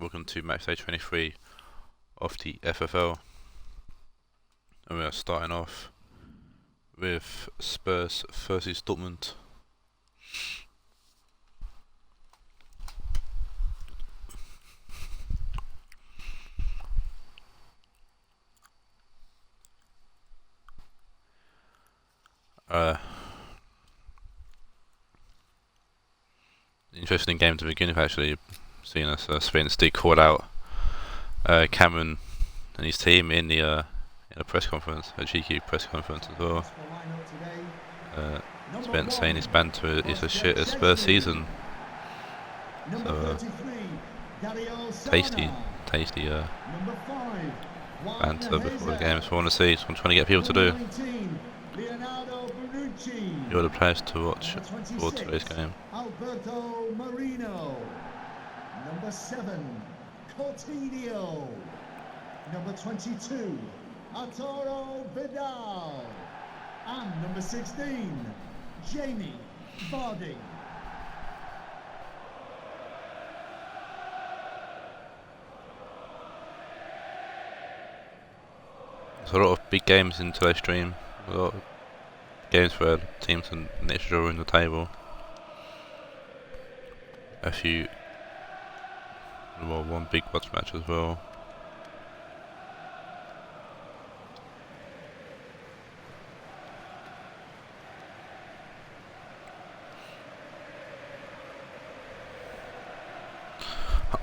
Welcome to Matchday 23 of the FFL, and we are starting off with Spurs versus Dortmund. Interesting game to begin with, actually, seeing us Spence did call out Cameron and his team in a press conference, a GQ press conference as well. Spence saying his banter is as shit as Spurs season. So tasty banter before the game. So I want to see. So I'm trying to get people to do. You're the players to watch for today's game. Number 7, Coutinho. Number 22, Arturo Vidal. And number 16, Jamie Vardy. There's a lot of big games in today's stream. A lot of games where teams are next to drawing the table. A few. Well, one big watch match as well.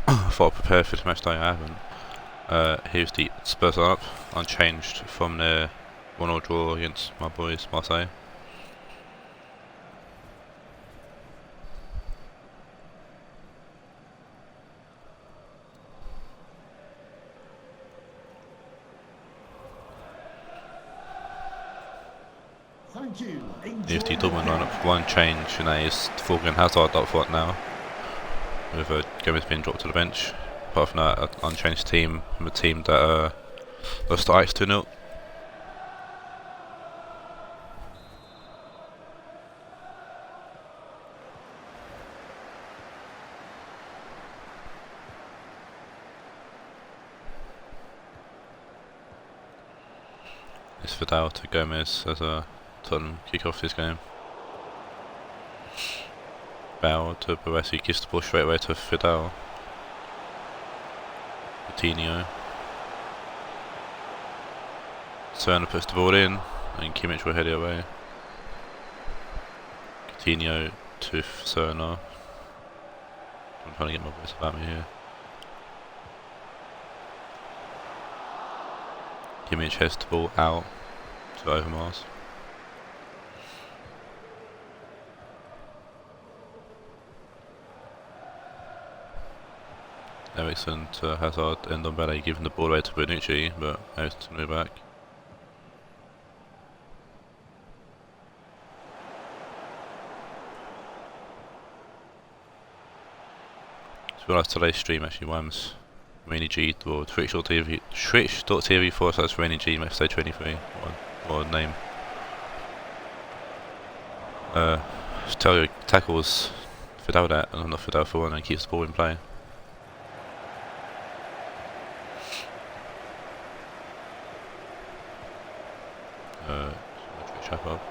I thought I'd prepare for this match day, I haven't. Here's the Spurs lineup, unchanged from their 1-1 draw against my boys Marseille. Here's the Dortmund lineup, one change, and that is Thorgan Hazard up front now, with Gomez being dropped to the bench. Apart from that, an unchanged team from a team that lost to Ajax 2-0. It's Vidal to Gomez as a Tottenham kick off this game. Bauer to Baresi, gives the ball straight away to Vidal. Coutinho. Serna puts the ball in, and Kimmich will head it away. Coutinho to Serna. I'm trying to get my voice about me here. Kimmich heads the ball out to Overmars. Ericsson to Hazard and Ndombele, giving the ball away to Bonucci, but Ericsson to move back. To be honest, today's stream actually runs Rainy G or Twitch.tv /Rainy G Matchday 23 or name. Tackles Fidel that and not Fidel for one and keeps the ball in play. Trap up.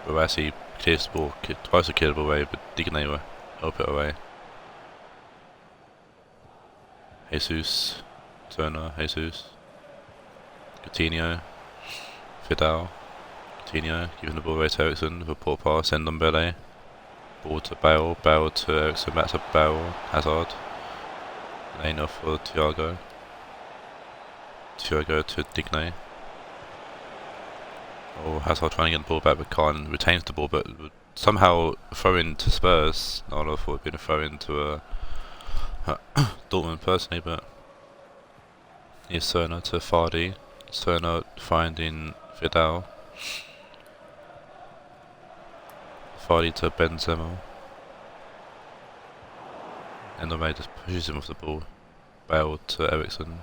Barasi clears the ball, tries to kill it away, but Digne will help it away. Jesus, Turner, Jesus, Coutinho, Vidal, Coutinho giving the ball away to Ericsson with a poor pass, Ndombele. Ball to Bale, Bale to Ericsson, back to Bale, Hazard. Lane off for Thiago. Thiago to Digne. Hazard trying to get the ball back but can't, retains the ball but somehow throw in to Spurs. I thought it'd been a throw in to Dortmund personally, but here's Serna to Vardy. Serna finding Vidal. Vardy to Benzema. And the man just pushes him off the ball. Bale to Ericsson.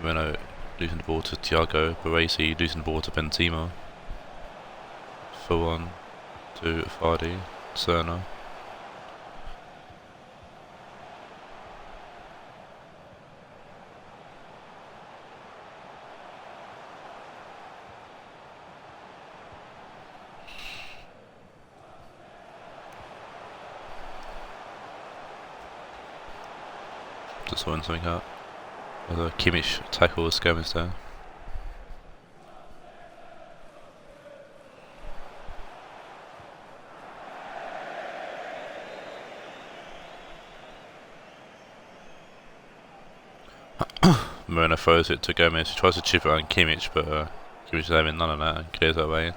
Renault losing the ball to Thiago, Baresi losing the ball to Benzema. 4-1 to Vardy, Serna. Just sorting something out. The Kimmich tackle Gomez there. Moreno throws it to Gomez, he tries to chip it on Kimmich, but Kimmich is having none of that and clears that way.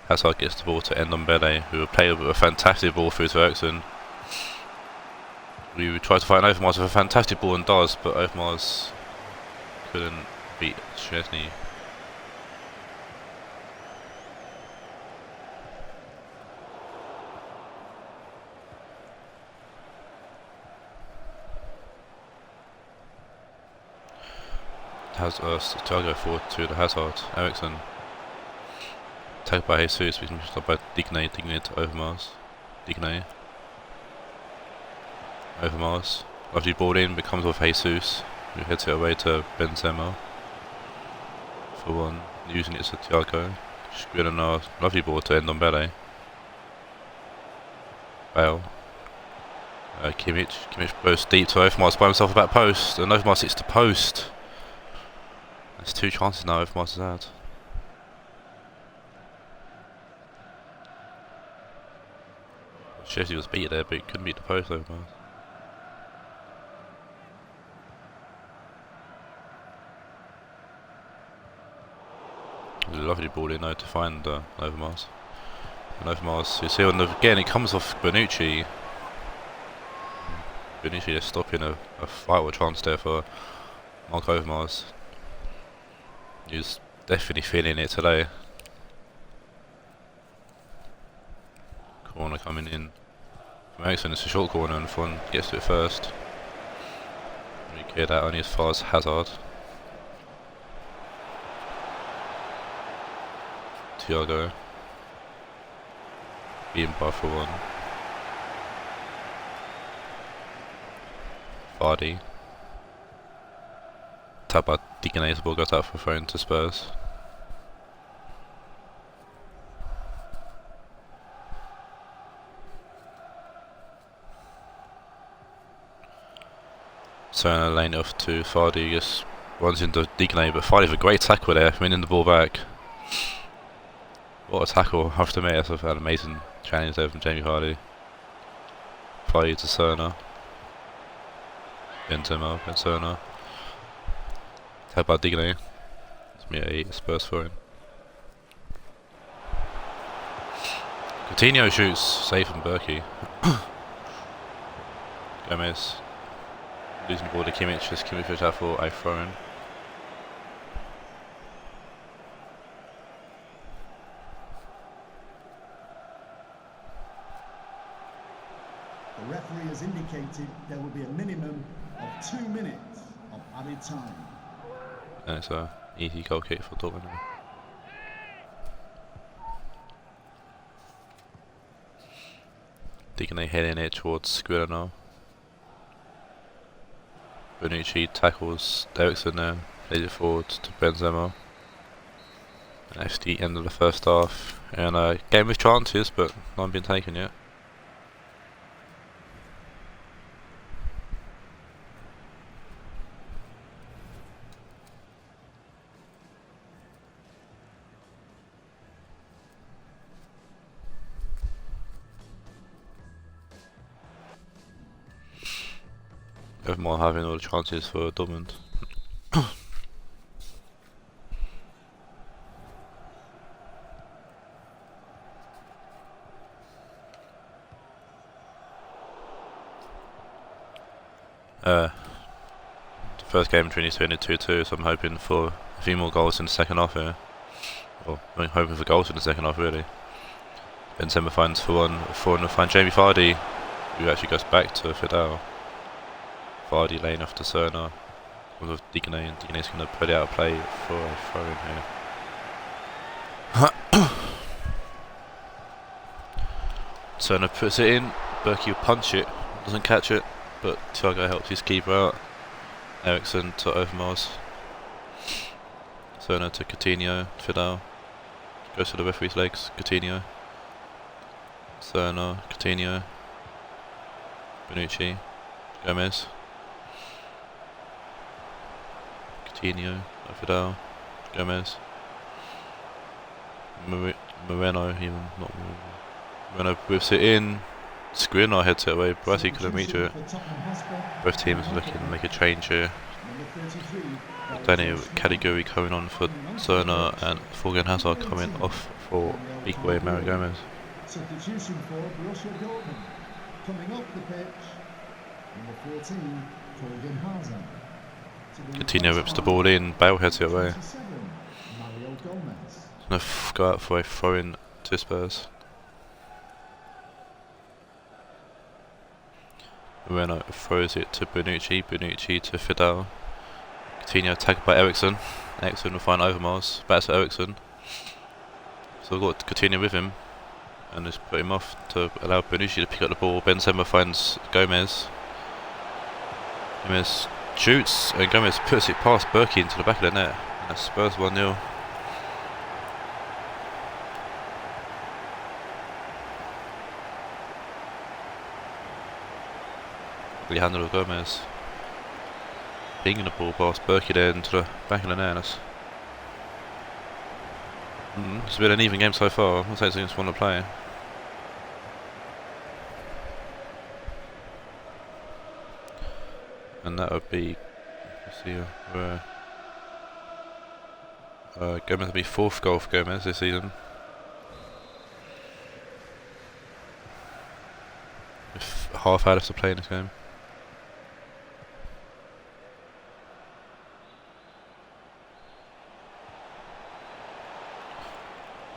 Hazard gets the ball to Ndombele, who will play a fantastic ball through to Eriksen. We tried to find Overmars with a fantastic ball and does, but Overmars couldn't beat Szczesny. Thiago forward to the Hazard, Eriksen. Tagged by Jesus, we can stop by Digne to Overmars. Digne. Overmars. Lovely ball in, but comes off Jesus, who heads it away to Benzema. For one, using it to Thiago. Skriniar, lovely ball to Ndombele. Bale. Kimmich goes deep to Overmars by himself at back post, and Overmars hits the post. There's 2 chances now Overmars has had. Chelsea was beat there, but he couldn't beat the post Overmars. It was a lovely ball in though to find Overmars. And Overmars, you see again it comes off Bonucci. Bonucci is stopping a vital chance there for Mark Overmars. He's definitely feeling it today. Corner coming in from Eriksen, it's a short corner and Fon gets to it first. We cleared out only as far as Hazard. Thiago. Being by for one. Vardy. Tap by Digne's ball goes out for throw to Spurs. So lane off to Vardy, just runs into Digne, but Vardy with a great tackle there, winning the ball back. What a tackle, I have to admit, that's an amazing challenge there from Jamie Vardy. Vardy to Serna. Benzema. How about Digne? It's me a Spurs for him. Coutinho shoots, safe from Berkey. Gomez. Losing the ball to Kimmich, as Kimmich was out for a throw-in. The referee has indicated there will be a minimum of 2 minutes of added time. And it's an easy goal kick for Dortmund. Digne heading it towards Skriniar. Bonucci tackles Eriksen there, lays it forward to Benzema. And that's the end of the first half. And game with chances, but none been taken yet. Overmars having all the chances for Dortmund. The first game between these two ended 2-2, so I'm hoping for a few more goals in the second half here. Well, I'm hoping for goals in the second half really. Benzema finds for one to find Jamie Vardy, who actually goes back to Fidel. Vardy lane off to Serna with Digne, and Digne's going to put it out of play for a throw in here. Serna puts it in, Berkey will punch it, doesn't catch it, but Thiago helps his keeper out. Eriksen to Overmars. Serna to Coutinho, Fidel. Goes to the referee's legs, Coutinho. Serna, Coutinho. Bonucci. Gomez. Coutinho, Vidal, Gomez, Moreno, even not Moreno whips it in. Skriniar heads it away. Brasi couldn't reach it. Both teams are looking to make a change here. Daniel Caliguri coming on for Zerner and Forgan Hazard coming off for big boy Mario Gomez. Substitution for Borussia Dortmund. Coming off the pitch, number 14, Forgan Hazard. Coutinho rips the ball in. Bale heads it away. Mario Gomez. Gonna go out for a throw-in to Spurs. Moreno throws it to Bonucci. Bonucci to Vidal. Coutinho tagged by Eriksson. Eriksson will find Overmars. Back to Eriksson. So we've got Coutinho with him. And just put him off to allow Bonucci to pick up the ball. Benzema finds Gomez. Gomez shoots and Gomez puts it past Berkey into the back of the net. And that's Spurs 1-0. Alejandro Gomez pinging the ball past Berkey there into the back of the net. It's been an even game so far. I'll take teams want to play. And that would be, let's see, Gomez will be 4th goal for Gomez this season. With half hours to play in this game.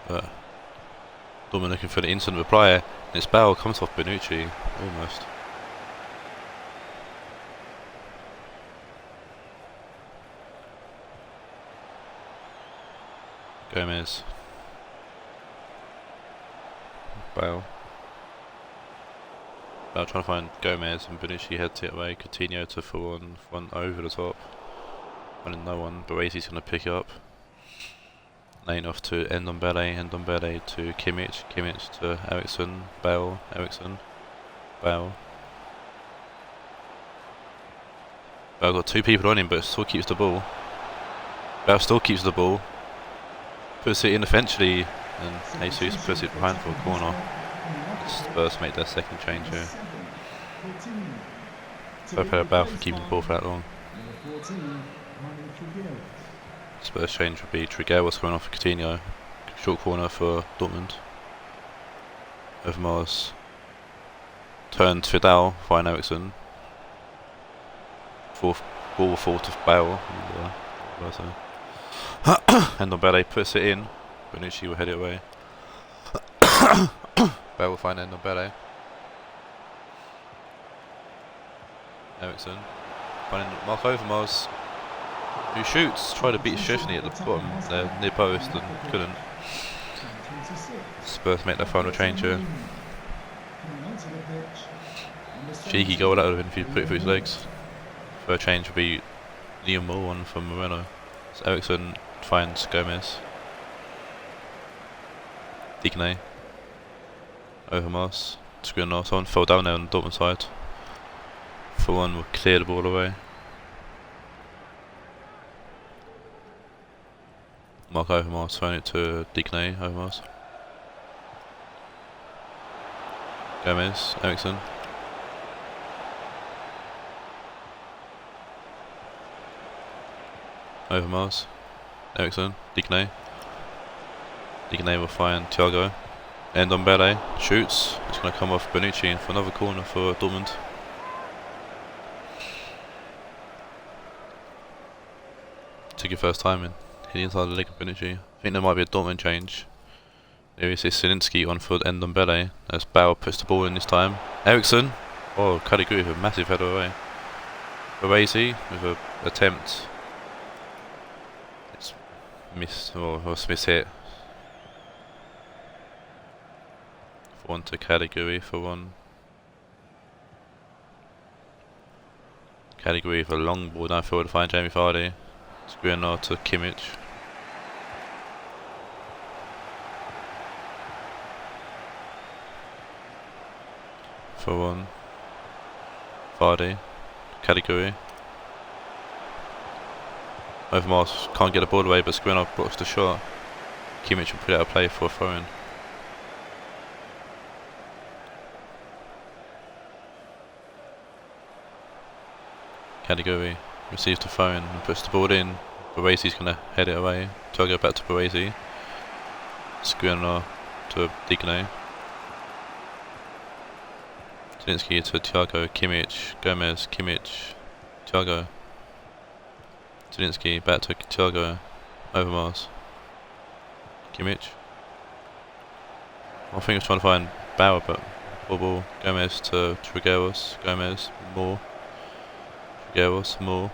But Dortmund looking for the instant reply, and its Bale comes off Bonucci, almost. Gomez. Bale. Bale trying to find Gomez, and Bonucci heads it away. Coutinho to full on front over the top. Running no one, Baresi's going to pick it up. Lane off to Ndombele to Kimmich to Eriksson, Bale, Eriksson, Bale. Bale got 2 people on him, but still keeps the ball. Bale still keeps the ball. Puts it in eventually, and Jesus puts it behind for a corner. Spurs make their second change here. So fair Bale for keeping the ball for that long. Spurs change would be Trigueros was coming off for Coutinho. Short corner for Dortmund. Overmars. Turn to Vidal, find Eriksson. Ball fall to Bale. And Ndombele puts it in. Bonucci will head it away. Bale will find Ndombele. Eriksson. Finding Mark Overmars, who shoots, tried to beat Szczesny at the bottom there, near post, and couldn't. Spurs make their final change here. Cheeky goal, that would have been if he'd put it through his legs. Third change would be Liam Moore, one from Moreno. So Eriksson finds Gomez. Digne. Overmars. Skriniar, someone fell down there on the Dortmund side. For one will clear the ball away. Mark Overmars throwing it to Digne. Overmars. Gomez, Eriksson. Overmars, Eriksson, Digne. Digne will find Thiago. Ndombele shoots. It's going to come off Bonucci for another corner for Dortmund. Took your first time in. Hit the inside of the leg of Bonucci. I think there might be a Dortmund change. There is this Zielinski on for Ndombele. As Bauer puts the ball in this time. Eriksson. Oh, Caliguri with a massive header away. Baresi with an attempt. It's missed, or Smith's hit. For one to Caliguri for one. Caliguri with a long ball downfield to find Jamie Vardy. Skriniar to Kimmich. For one. Vardy. Caliguri. Overmars can't get the ball away, but Skriniar blocks the shot. Kimmich will put it out of play for a throw-in. Category receives the throw-in and puts the ball in. Baresi's going to head it away. Togo back to Baresi. Skriniar to Digne. Zielinski to Thiago, Kimmich, Gomez, Kimmich, Thiago. Zielinski back to Thiago, Overmars. Kimmich. I think he's trying to find Bauer, but ball. Gomez to Trigueros, Gomez, Moore. Trigueros, Moore.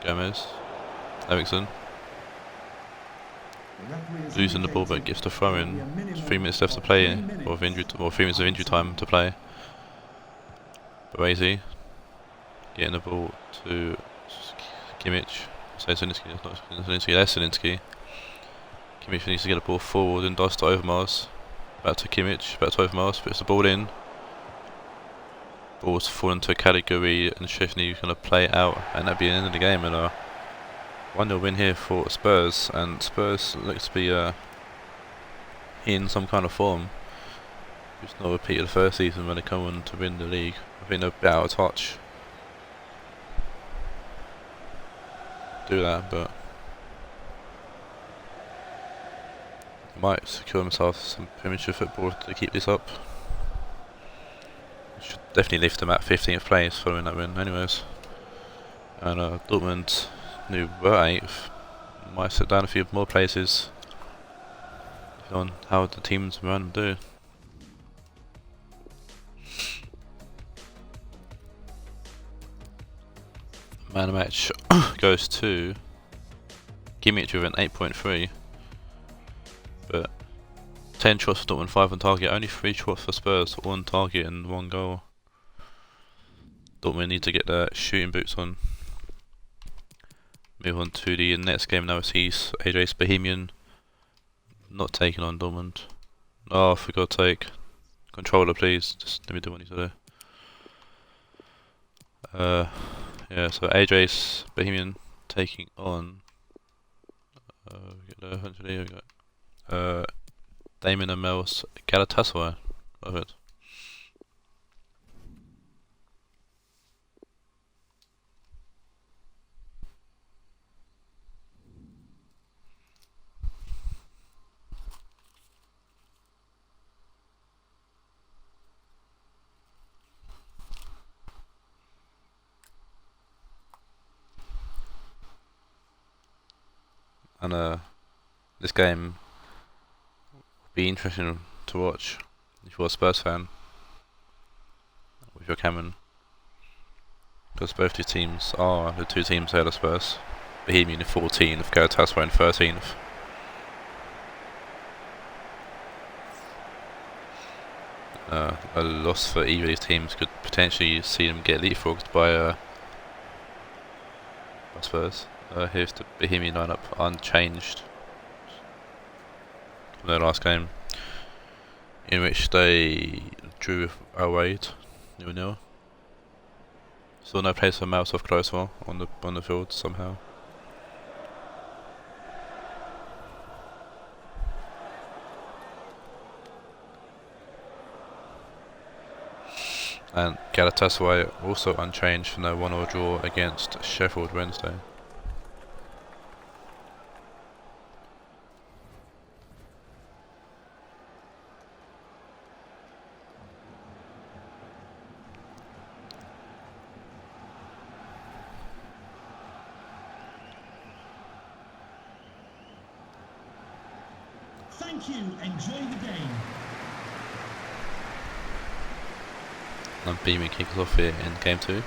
Gomez. Eriksson. Losing the ball, but gets the throw in. 3 minutes left to play, or 3 minutes of injury time to play. Baresi getting the ball to Kimmich. Say Zielinski, not Zielinski, that's Zielinski. Kimmich needs to get the ball forward and does to Overmars. Back to Kimmich, back to Overmars, puts the ball in. Ball's fallen to a category and Szczesny going to play it out, and that'd be the end of the game. And a 1-0 win here for Spurs, and Spurs looks to be in some kind of form. It's not a repeat of the first season when they come on to win the league. I think they're a bit out of touch. Do that, but they might secure themselves some Premiership football to keep this up. Should definitely lift them at 15th place following that win, anyways. And Dortmund, who were 8th, might sit down a few more places on how the teams run and do. Man of the match goes to Kimmich with an 8.3, but 10 shots for Dortmund, 5 on target, only 3 shots for Spurs, 1 target and 1 goal. Dortmund need to get their shooting boots on. Move on to the next game now. Sees Ajax Bohemian not taking on Dortmund. Oh, I forgot to take controller, please. Just let me do what I need to do. Yeah, so Ajax Bohemian taking on. We got Damon and Mel's Galatasaray. Love it. And this game will be interesting to watch if you're a Spurs fan with your Cameron, because both these teams are the 2 teams ahead of Spurs. Bohemian in 14th, Galatasaray in 13th. A loss for either of these teams could potentially see them get leapfrogged by Spurs. Here's the Bohemian lineup unchanged from their last game, in which they drew with Raed 0-0. Still no place for Mouse off Closewell on the field somehow. And Galatasaray also unchanged from their 1-1 draw against Sheffield Wednesday. Thank you. Enjoy the game. And Beaming kicks off here in game 2.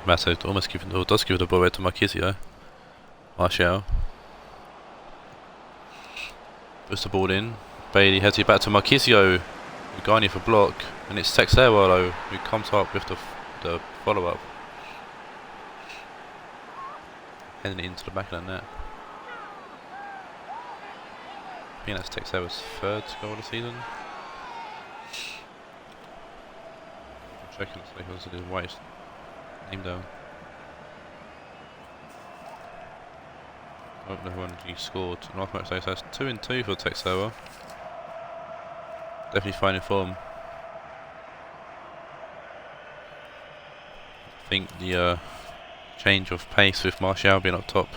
Matto almost does give the ball away to Marquisio. Martial puts the ball in. Bailey heads it back to Marquisio. Ugani for block, and it's Texeiro who comes up with the follow up. Heading into the back of the net. I think that's Texeiro's 3rd goal of the season. I'm checking, it's like it was his Team down. Oh, another one you scored. Last match, so that's 2-2 for Texera. Definitely finding form. I think the change of pace with Martial being up top,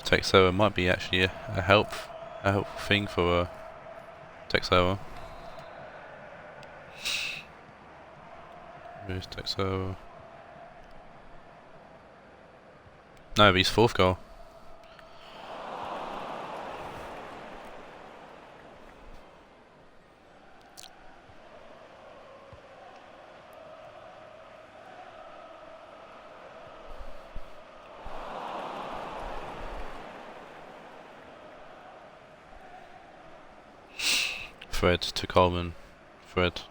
Texera might be actually a helpful thing for Texera. Where's Texera? No, but he's 4th goal. Fred to Coleman. Fred.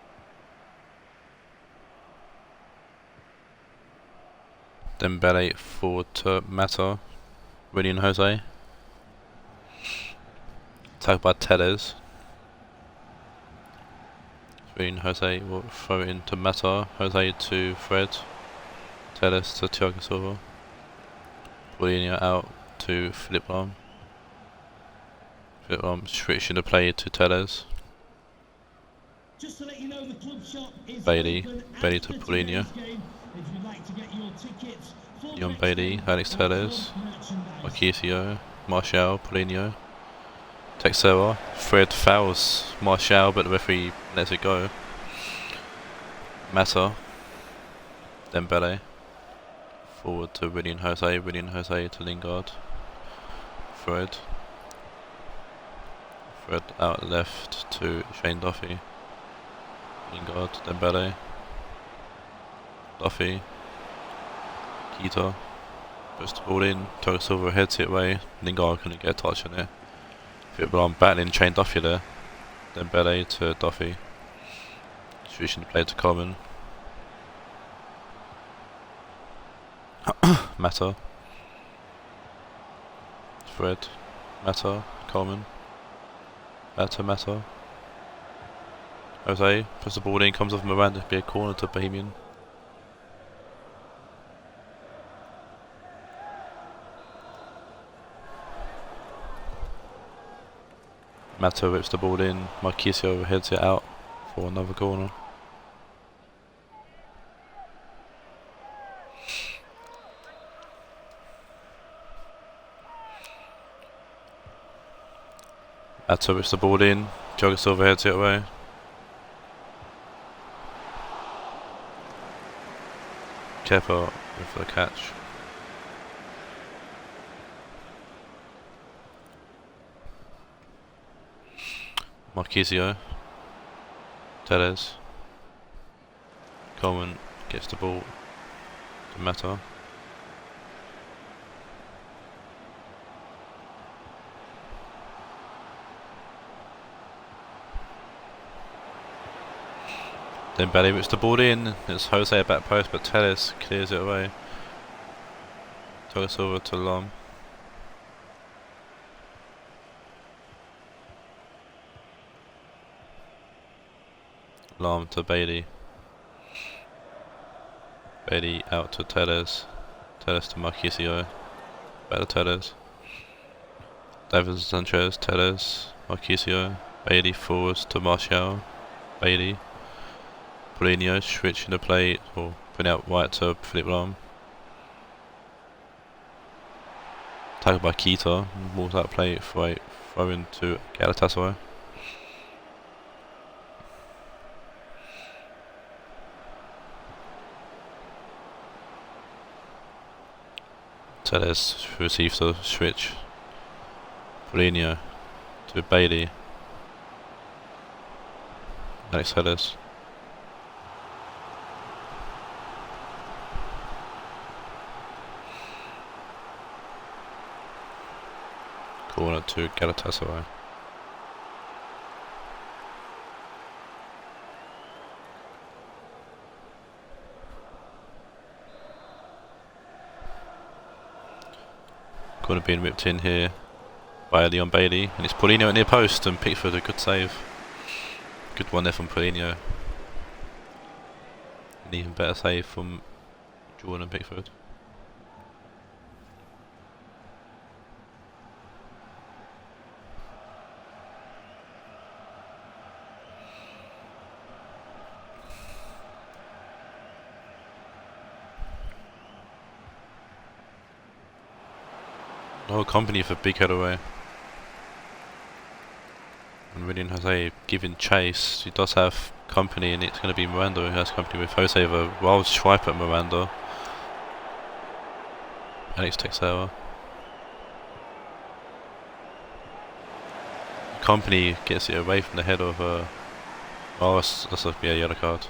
Dembele forward to Mata. Willian Jose. Tagged by Tellez. Willian Jose will throw it into Mata. Jose to Fred. Tellez to Thiago Silva. Willian out to Philip Lahm. Philip Lahm switching the play to Tellez. Just to let you know, the club shop is Bailey open to after Paulinho. today's game. If you'd like to get your tickets for Jon Matchday Bailey, Alex or Tellez, club merchandise. Marquisio, Martial, Paulinho, Texera. Fred fouls Martial, but the referee lets it go. Mata, Dembele, forward to Willian Jose to Lingard. Fred out left to Shane Duffy. Lingard, Dembele, Duffy, Keita, puts the ball in, Thiago Silva heads it away, Lingard couldn't get a touch on it. Philip Lahm battling Shane Duffy there, Dembele to Duffy, switching the play to Coleman. Mata, Fred, Mata, Coleman, Mata. Jose puts the ball in, comes off Miranda, be a corner to Bohemian. Mata whips the ball in, Marquisio heads it out for another corner. Mata whips the ball in, Thiago Silva heads it away. Kepa with the catch. Marquisio, Tellez, Coleman gets the ball to Mata. Then Belly whips the ball in, it's Jose at back post, but Tellez clears it away. Thiago Silva to Lahm. Lahm to Bailey. Bailey out to Tellez. Tellez to Marquisio. Back to Tellez. David Sanchez, Tellez, Marquisio. Bailey forwards to Martial. Bailey. Paulinho switching the play, or putting out wide to Philip Lahm. Tackled by Keita, walks out play, throw into Galatasaray. Tellez receives the switch. Paulinho to Bailey. Alex Tellez. Corner to Galatasaray. Corner being whipped in here by Leon Bailey, and it's Paulinho at near post, and Pickford a good save. Good one there from Paulinho. An even better save from Jordan and Pickford. The whole company for big head away. And Rionegro Jose giving chase. He does have company, and it's going to be Miranda who has company with Jose. The wild swipe at Miranda. Alex Teixeira. Company gets it away from the head of. Oh, that's a yellow card.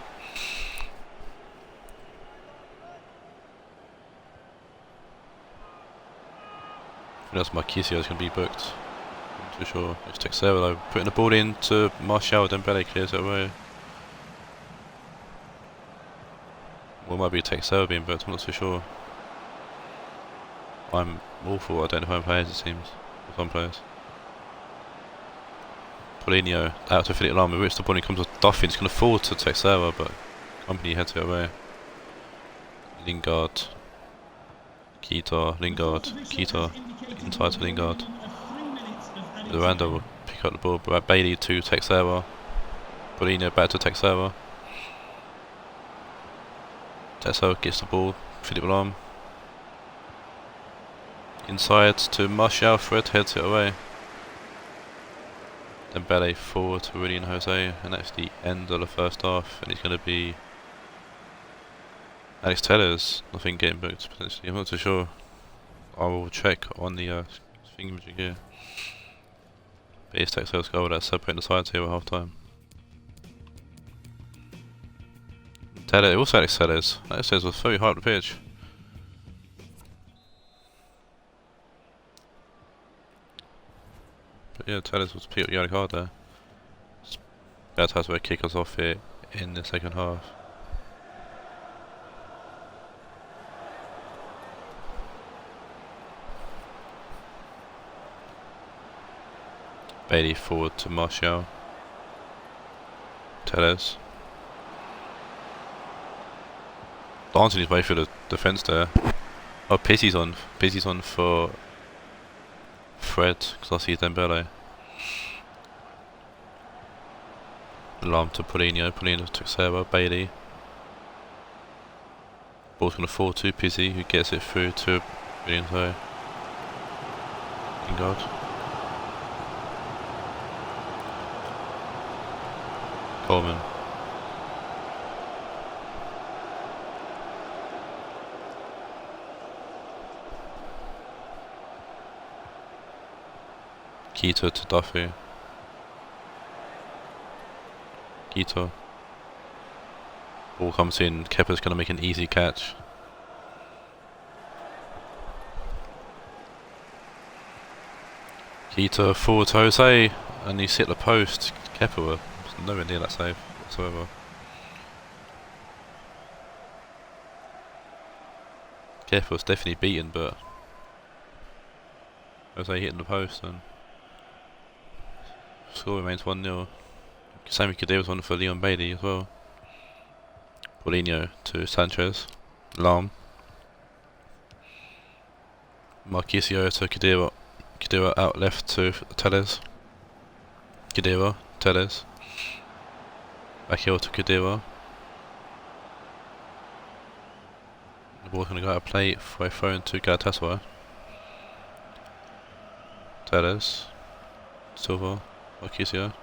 I think that's Marquisio is going to be booked. I'm not too sure. It's Teixeira though. Putting the ball in to Martial. Dembele clears it away. Well, it might be Teixeira being booked. I'm not too sure. I'm awful. I don't know who I'm playing. It seems. For some players. Paulinho out to Philip Lahm, with which the ball comes with Duffy. It's going to fall to Teixeira, but company heads it away. Lingard. Keita. Lingard. Keita. Inside to Lingard. Miranda will pick up the ball. Bailey to Teixeira. Paulinho back to Teixeira. Teixeira gets the ball. Philip Lahm. Inside to Martial. Fred heads it away. Dembele forward to Rionegro Jose, and that's the end of the first half. And it's going to be Alex Tellers, I think, getting booked potentially. I'm not too sure. I will check on the thingamajig here. But it's Teixeira's goal that's separating the sides here at half time. Tellers, also Alex Tellers. Alex Tellers was very high up the pitch. But yeah, Tellers was picked up the yellow card there. Galatasaray will kick us off here in the second half. Bailey forward to Martial. Tellers. Dancing his way through the defence there. Oh, Pizzi's on. Pizzi's on for Fred, because I see Dembele. Lahm to Paulinho. Paulinho to Teixeira. Bailey. Ball's going to fall to Pizzi, who gets it through to Rionegro. Lingard. Coleman. Keita to Duffy. Keita. Ball comes in. Kepa's going to make an easy catch. Keita forward to Jose, and he's hit the post. Kepa was nowhere near that save whatsoever. Kepa was definitely beaten, but Jose hitting the post, and score remains 1-0. Sammy Kadir was on for Leon Bailey as well. Paulinho to Sanchez. Lahm. Marquisio to Kadira. Kadira out left to Tellers. Kadira, Tellers. Back here to Kadira. The ball's going to go out of play for a throw into Galatasaray. Tellers. Silva. Marquisio.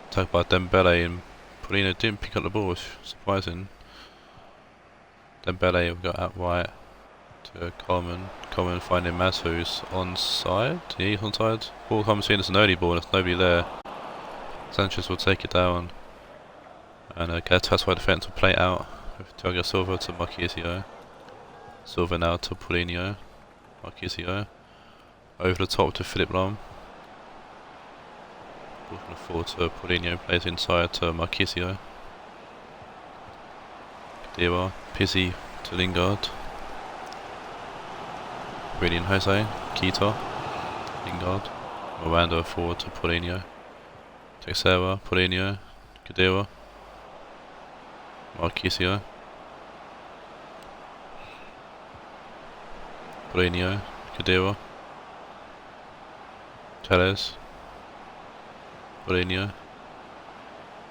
Attacked by Dembele, and Paulinho didn't pick up the ball, which is surprising. Dembele will go out right to Coleman. Coleman finding Maz, who's onside. Yeah, he's onside. Ball comes in, it's an early ball, and there's nobody there. Sanchez will take it down, and Galatasaray defence will play it out with Thiago Silva to Marquisio. Silva now to Paulinho. Marquisio. Over the top to Philip Lahm. Ball's going to fall to Paulinho, plays inside to Marquisio. Kadira, Pizzi to Lingard. Rionegro Jose, Keita, Lingard. Miranda forward to Paulinho. Teixeira, Paulinho, Kadira. Marquisio. Rionegro, Kadira. Tellez. Rionegro.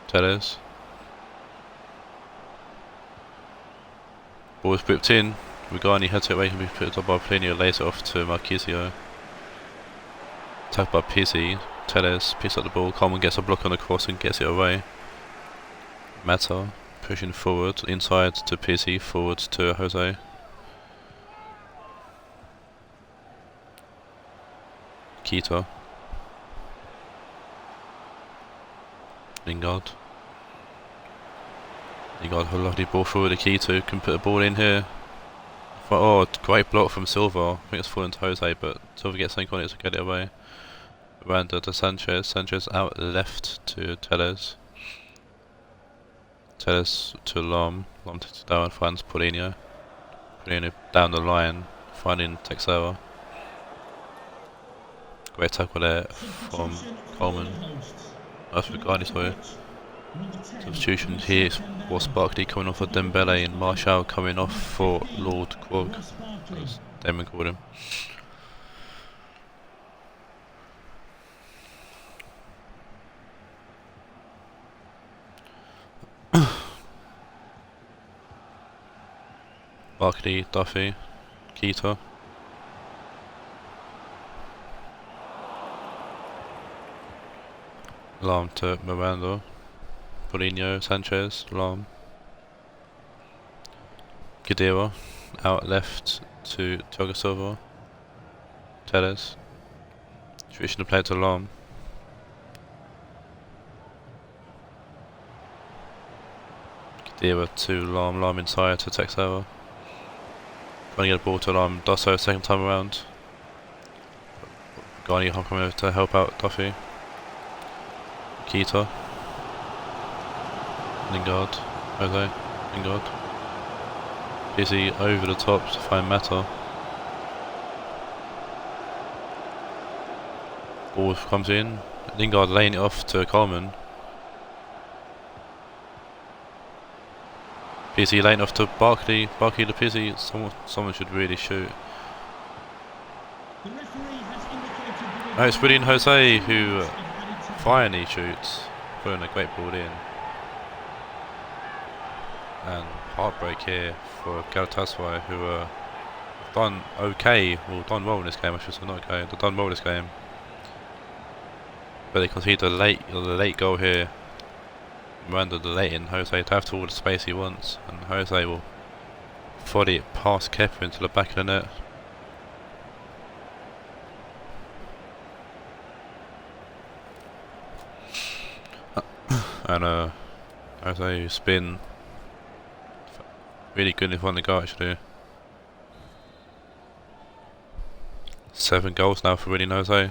Tellez. Ball was whipped in. Regani had to wait and be picked up by Plinio, later off to Marquisio. Attacked by Pizzi. Tellez picks up the ball. Coleman gets a block on the cross and gets it away. Mata pushing forward, inside to Pizzi, forward to Jose. Kita. Lingard. Lingard had a lovely ball forward to Kita, can put a ball in here. Oh, great block from Silva. I think it's fallen to Jose, but Silva gets something on it to get it away. Miranda to Sanchez. Sanchez out left to Tellez. Tellez to Lom. Lom takes it down, finds Paulinho. Paulinho down the line, finding Texera. Great tackle there from Coleman. That's for Gardi, sorry. Substitution here was Barkley coming off for Dembele and Martial coming off for Lord Krog, as Damon called him. Barkley, Duffy, Keita. Lam to Miranda. Paulinho, Sanchez, Lam. Kadira, out left to Thiago Silva. Tellez. Switching the play to Lam. Kadira to Lam, Lam inside to Texera. Trying to get a ball to Lam, does so second time around. Garni coming over to help out Duffy. Keita. Lingard. Jose. Lingard. Busy over the top to find Mata. Ball comes in. Lingard laying it off to Coleman. Pizzi laying off to Barkley. Barkley to Pizzi. Someone should really shoot. Oh, it's William Jose who finally shoots, putting a great ball in. And heartbreak here for Galatasaray, who have done okay, well, done well in this game. I should say not okay. They've done well this game, but they concede the late goal here. Miranda delating Jose to have to all the space he wants, and Jose will volley it past Kepa into the back of the net. And Jose spin really good in front of the goal actually. 7 goals now for William Jose.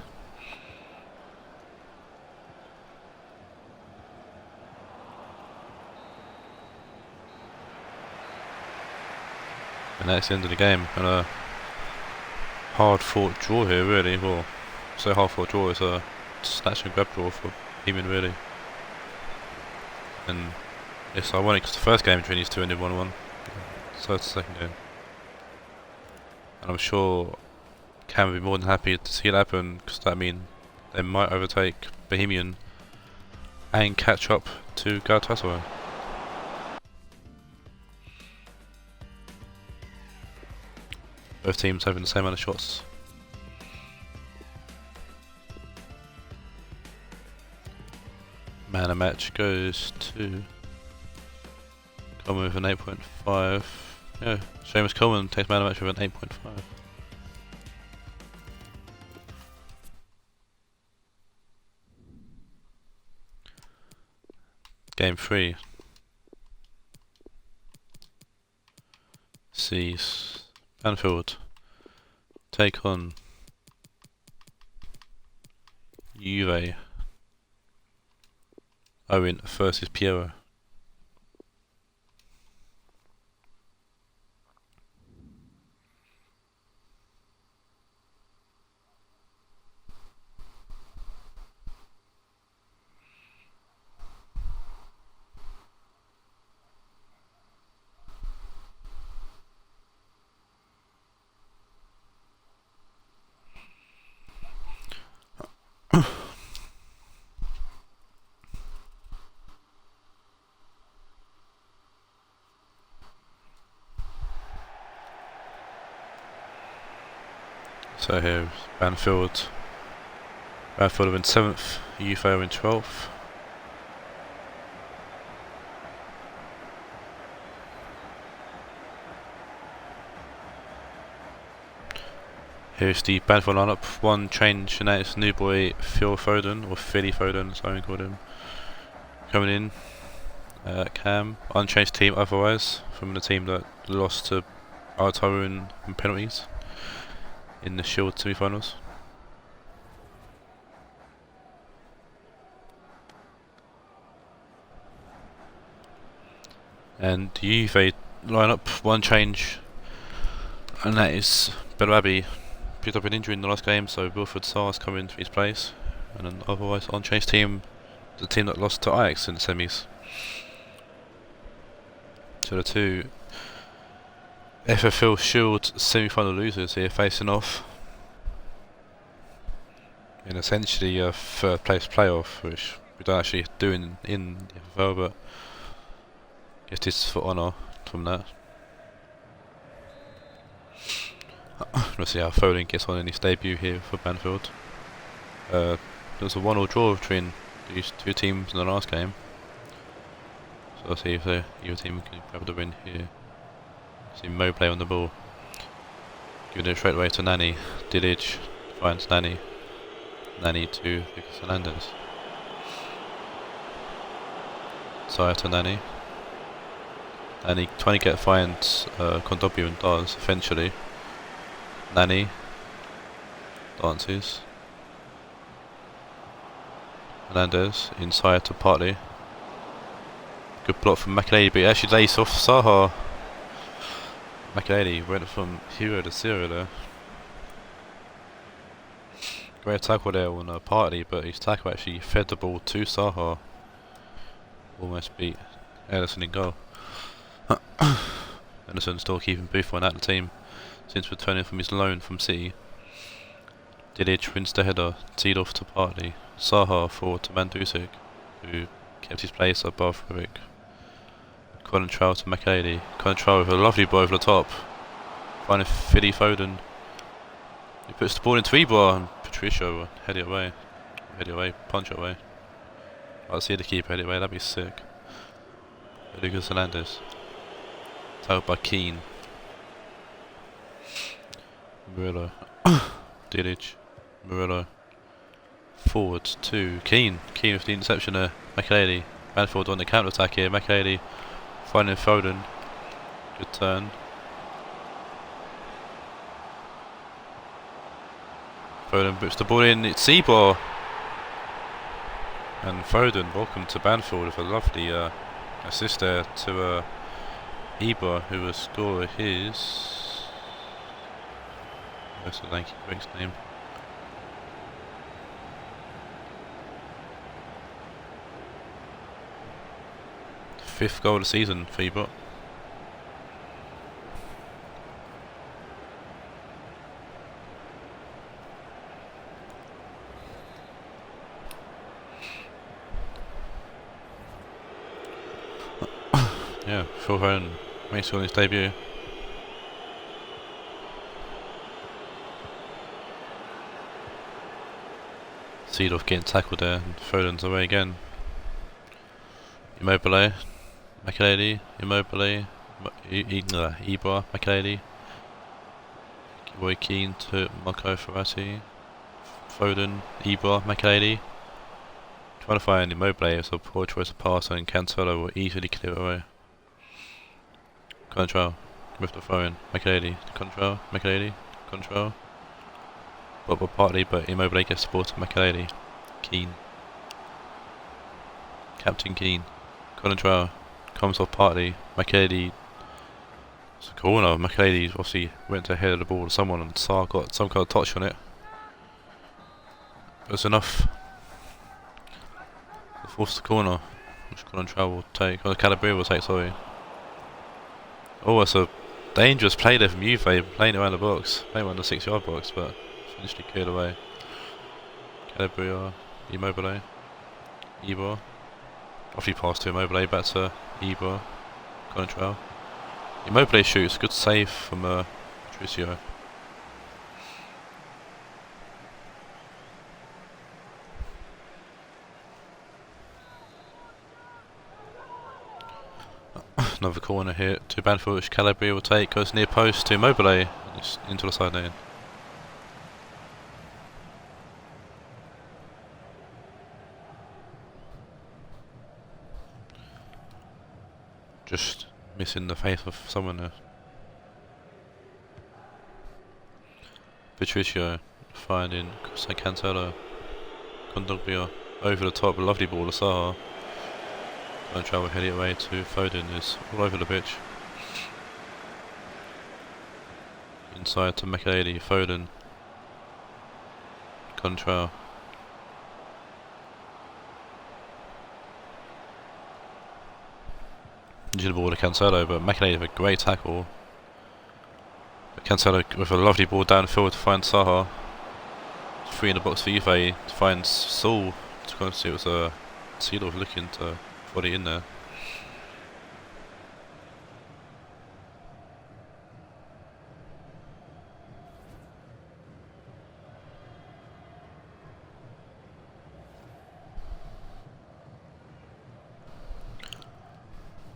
And that's the end of the game, and a hard fought draw here really. Well, so hard fought draw, it's a snatch and grab draw for Bohemian really. And it's ironic because the first game between these two ended 1-1, so it's the second game. And I'm sure Cam will be more than happy to see it happen, because that means they might overtake Bohemian and catch up to Galatasaray. Both teams having the same amount of shots. Man of match goes to Coleman with an 8.5. Yeah, Seamus Coleman takes man of match with an 8.5. Game 3 sees Banfield take on Juve. Owen versus Piero. So here's Banfield. Banfield are in 7th, UFO are in 12th. Here's the Banfield lineup. One change, and that is new boy Phil Foden, or Philly Foden, as I call him, coming in. Cam, unchanged team otherwise from the team that lost to Taawoun in penalties in the Shield semi-finals. And the Juve lineup, one change, and that is Bellarabi picked up an injury in the last game, so Wilfred Sarr's come into his place, and an otherwise unchanged team, the team that lost to Ajax in the semis. So the two FFL Shield semi-final losers here facing off in essentially a third place playoff, which we don't actually do in the FFL, but I guess this is for honour from that. We'll see how Foden gets on in his debut here for Banfield. There was a 1-1 draw between these two teams in the last game, so I'll see if either team can grab the win here. See Mobley on the ball, giving it straight away to Nani. Dilic finds Nani. Nani to Lucas Hernandez. Sire to Nani. Nani trying to get find Kondogbu, and does eventually. Nani dances. Hernandez inside to Partey. Good block from Makelele, but he actually lays off Zaha. Makelele went from hero to zero there. Great tackle there on Partey, but his tackle actually fed the ball to Zaha. Almost beat Ederson in goal. Ederson still keeping Buffon at the team since returning from his loan from City. Dilic wins the header, teed off to Partey. Zaha forward to Mandzukic, who kept his place above Rick. Colin Trowell to Makelele. Colin Trowell with a lovely ball over the top. Finding Philly Foden. He puts the ball into Ibra, and Patricio will head it away. Punch it away. I'll see the keeper head it away, that'd be sick. Lucas Hernandez. Tackled by Keane. Murillo. Dilic. Murillo. Forward to Keane. Keane with the interception there. Makelele. Banfield on the counter attack here. Makelele finding Foden. Good turn. Foden puts the ball in. It's Ibra. And Foden, welcome to Banfield with a lovely assist there to Ibra, who will score his... What's the lanky Greg's name? Fifth goal of the season for Ibra. Yeah, Phil Foden makes on his debut. Seedorf getting tackled there, and Foden's away again. Immobile, Makelele, Immobile, Ibra, Makelele. Roy Keane to Marco Ferrati. Foden, Ibra, Makelele. Trying to find Immobile, it's a poor choice of pass, and Cancelo will easily clear it away. Control, with the phone, Makelele, control, Makelele, control. Bob partly, but Immobile gets the ball to Makelele. Keane. Captain Keane. Control comes off partly. Makelele. It's a corner. Makelele obviously went to head of the ball to someone, and Sarr got some kind of touch on it. That's enough to force the corner, which Control will take, or Calabria will take, sorry. Oh, it's a dangerous play there from Juve, playing around the box, playing around the 6-yard box, but eventually cleared away. Calabria, Immobile, Ibra. Off he passed to Immobile, back to Ibra, Contrail. Immobile shoots, good save from Patricio. Another corner here to Banfield, which Calabria will take, goes near post to Immobile, just into the side lane. Just missing the face of someone there. Patricio finding Cancelo. Kondogbia over the top, a lovely ball to Saha. Contrail will head it away to Foden, who's all over the pitch. Inside to Makelele, Foden. Contrail. Into the ball to Cancelo, but Makelele with a great tackle. But Cancelo with a lovely ball downfield to find Saha. 3 in the box for Juve, finds Saul. To see it was a Seedorf looking to body in there.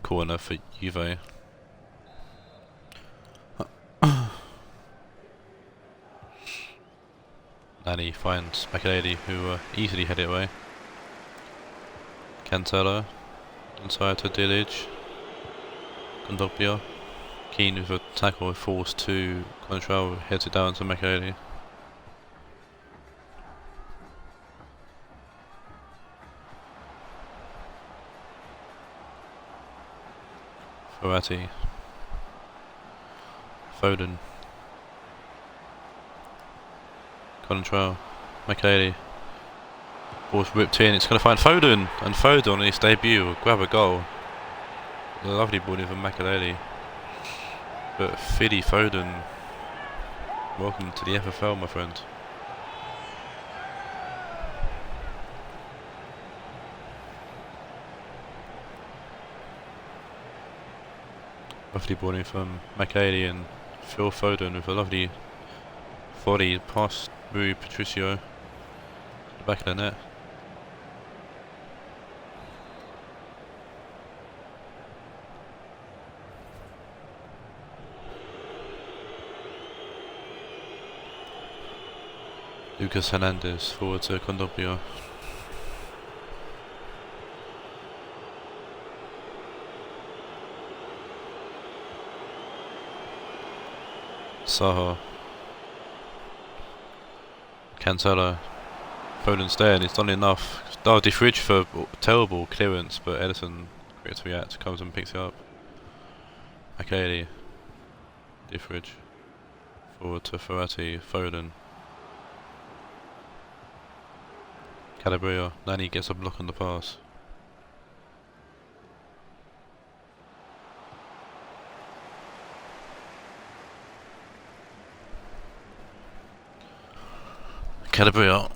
Corner for Juve. Nani finds Makelele, who easily head it away. Cancelo inside to Dillage. Kondogbia. Keane with a tackle, forced to Contrail, heads it down to Makelele. Verratti. Foden. Contrail. Makelele. Ball's whipped in, it's going to find Foden, and Foden on his debut will grab a goal. A lovely ball in from Makelele. But Philly Foden, welcome to the FFL, my friend. Lovely ball in from Makelele and Phil Foden with a lovely volley pass through Patricio. The back of the net. Lucas Hernandez forward to Kondogbia. Saha. Cancelo. Foden's there and he's done enough. Oh, Defridge for terrible clearance, but Edison quick to react, comes and picks it up. Makelele. Defridge. Forward to Verratti, Foden. Calabria. Nani gets a block on the pass. Calabria.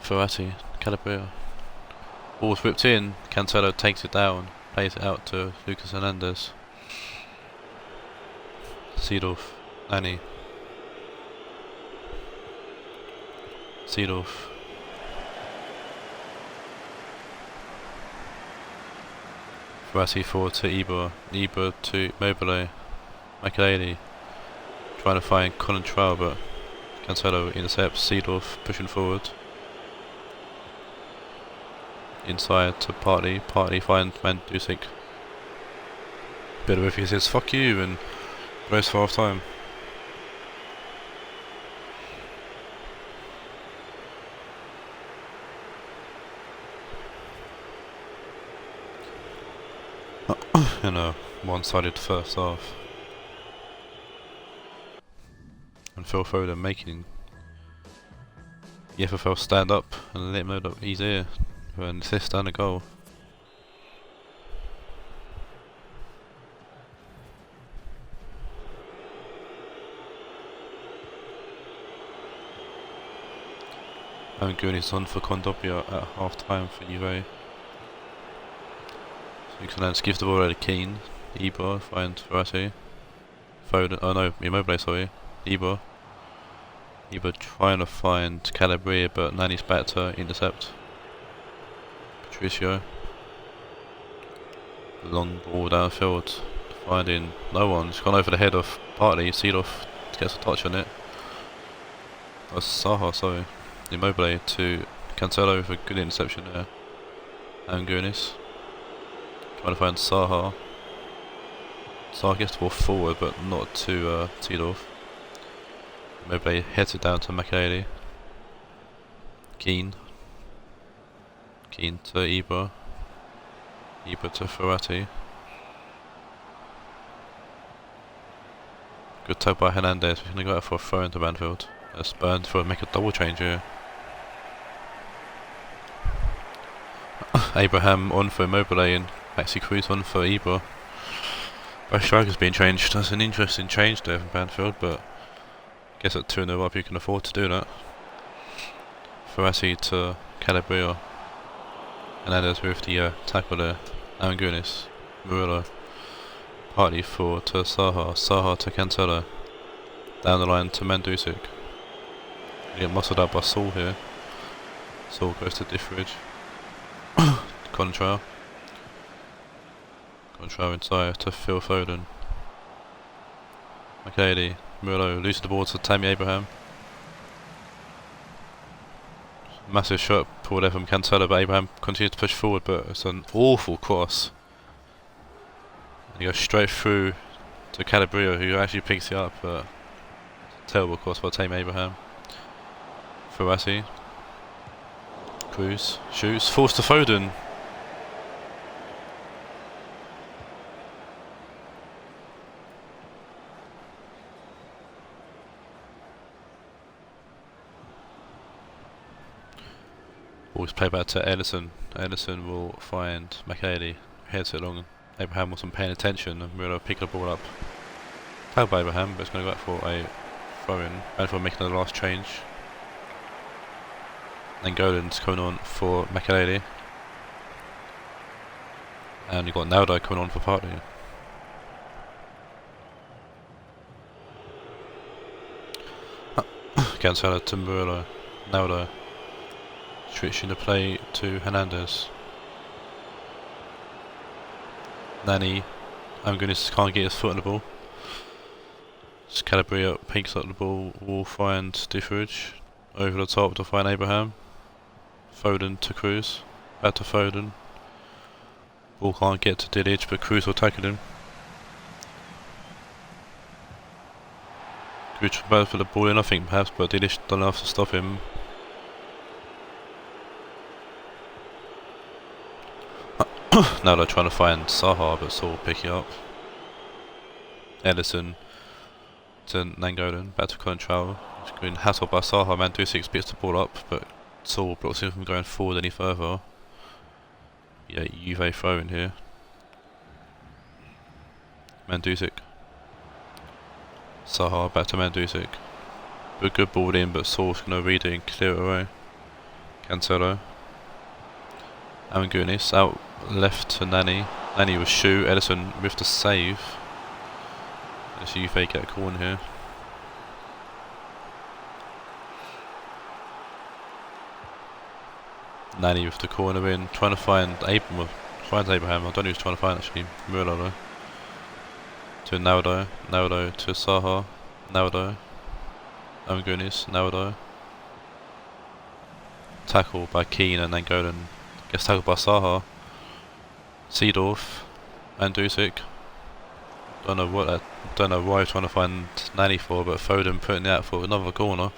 Verratti. Calabria. Ball's whipped in. Cancelo takes it down. Plays it out to Lucas Hernandez. Seedorf. Nani. Seedorf. Verratti forward to Ibra. Ibra to Mobile. Makelele trying to find Contrail, but Cancelo intercepts. Seedorf pushing forward. Inside to Partey. Partey finds Mandzukic. Bit of a he says fuck you and goes for half time. In a one-sided first half. And Phil Foden making the FFL stand up and let him know that he's here for an assist and a goal. Goonies on for Kondogbia at half time for Juve. So you can then give the ball to Keane. Ibra, find Verratti. Foden, oh no, Immobile, sorry. Ibra trying to find Calabria, but Nani's back to intercept. Patricio. Long ball downfield. Finding no one. It's gone over the head of Bartley. Seedorf gets a touch on it. That's Saha, sorry. Immobile to Cancelo with a good interception there. And Gurnis. Trying to find Saha. Saha gets the ball forward, but not to Seedorf. Immobile heads it down to Makelele. Keane to Ibra. Ibra to Verratti. Good tug by Hernandez. We're going to go out for a throw into Banfield. Spurs for make a double change here. Abraham on for Immobile and Maxi Cruz on for Ibra. Both strikers being changed. That's an interesting change there from Banfield, but I guess at 2-0 up you can afford to do that. Verratti to Calabria. Hernandez with the tackle there. Angunis. Murillo. Partly for to Saha to Cancelo. Down the line to Mandzukic. Get muscled up by Saul here. Saul goes to Diffridge. Contrail inside to Phil Foden. Makelele, Murillo loses the ball to Tammy Abraham. Massive shot pulled there from Cancelo, but Abraham continues to push forward, but it's an awful cross. And he goes straight through to Calabria, who actually picks it up, but terrible cross by Tammy Abraham. Verratti. Cruz shoots, forced to Foden. Ball's played back to Ellison. Ellison will find Makelele, heads it along. Abraham wasn't paying attention and Murillo pick the ball up. Fouled by Abraham, but it's going to go out for a throw-in. Banfield making the last change. Then Golan's coming on for Makelele. And you've got Naldo coming on for Partey. Cancelo to Murillo. Naldo. Switching the play to Hernandez. Nani. Angunis can't get his foot on the ball. Calabria picks up the ball, will find Diffridge. Over the top to find Abraham. Foden to Cruz. Back to Foden. Ball can't get to Dillage, but Cruz will tackle him. Cruz tried for the ball in, I think, perhaps, but Dillage done enough to stop him. Now they're trying to find Saha, but Saul will pick it up. Ellison to Nangolan, back to Contral. It's going hassled by Saha. Mandzukic picks the ball up, but Saul blocks him from going forward any further. Yeah, Juve throw in here. Mandzukic. Saha back to Mandzukic. Good ball in, but Saul's going to read it and clear it away. Cancelo. Amangunis out left to Nani. Nani will shoot. Ellison with the save. Let's see Juve get a corner here. Nani with the corner in, trying to find Abraham. Finds Abraham. I don't know who's trying to find actually. Murillo though. To Naldo. Naldo to Saha. Naldo. Amangunis. Naldo. Tackle by Keane and then Golan gets tackled by Saha. Seedorf. Mandzukic. Don't know why he's trying to find Nani for, but Foden putting it out for another corner.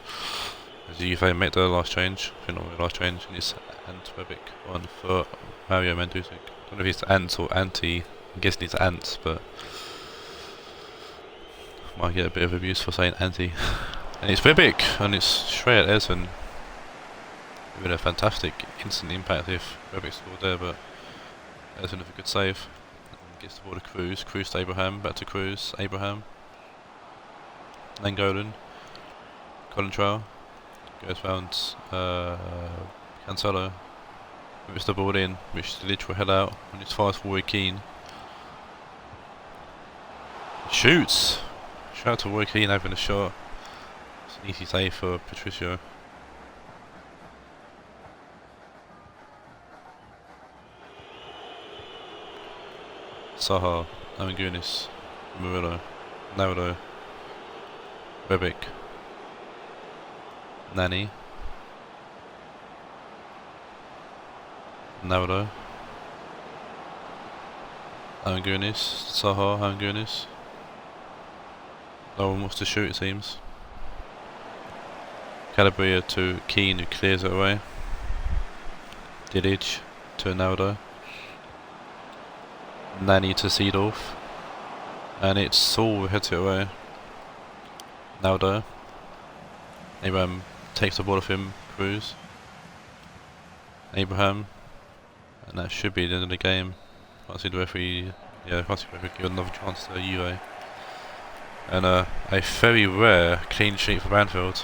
As Juve make the last change. I think not the last change, and it's Antwerpic on for Mario Mandzukic. I don't know if it's Ant or Anti. I'm guessing it's Ant, but might get a bit of abuse for saying Anti. And it's Rebic, and it's straight at Ellison. With a fantastic instant impact if Rebic scored there, but Ellison with a good save. Gets the ball to Cruz. Cruz to Abraham. Back to Cruz. Abraham. Then Golan. Contrail. goes round Cancelo. Moves the ball in, which the literal head out on his fast forward Keane. Shoots! Shout out to Roy Keane having a shot. It's an easy save for Patricio. Saha, Amangunis, Murillo, Nardo, Rebic, Nani, Nardo, Amangunis, Saha, Amangunis. No one wants to shoot, it seems. Calabria to Keane, who clears it away. Dilic to Nardo. Nani to Seedorf, and it's Saul who heads it away. Naldo. Abraham takes the ball off him, Cruz. Abraham, and that should be the end of the game. Can't see the referee, can't see the referee give another chance to Juve. And a very rare clean sheet for Banfield.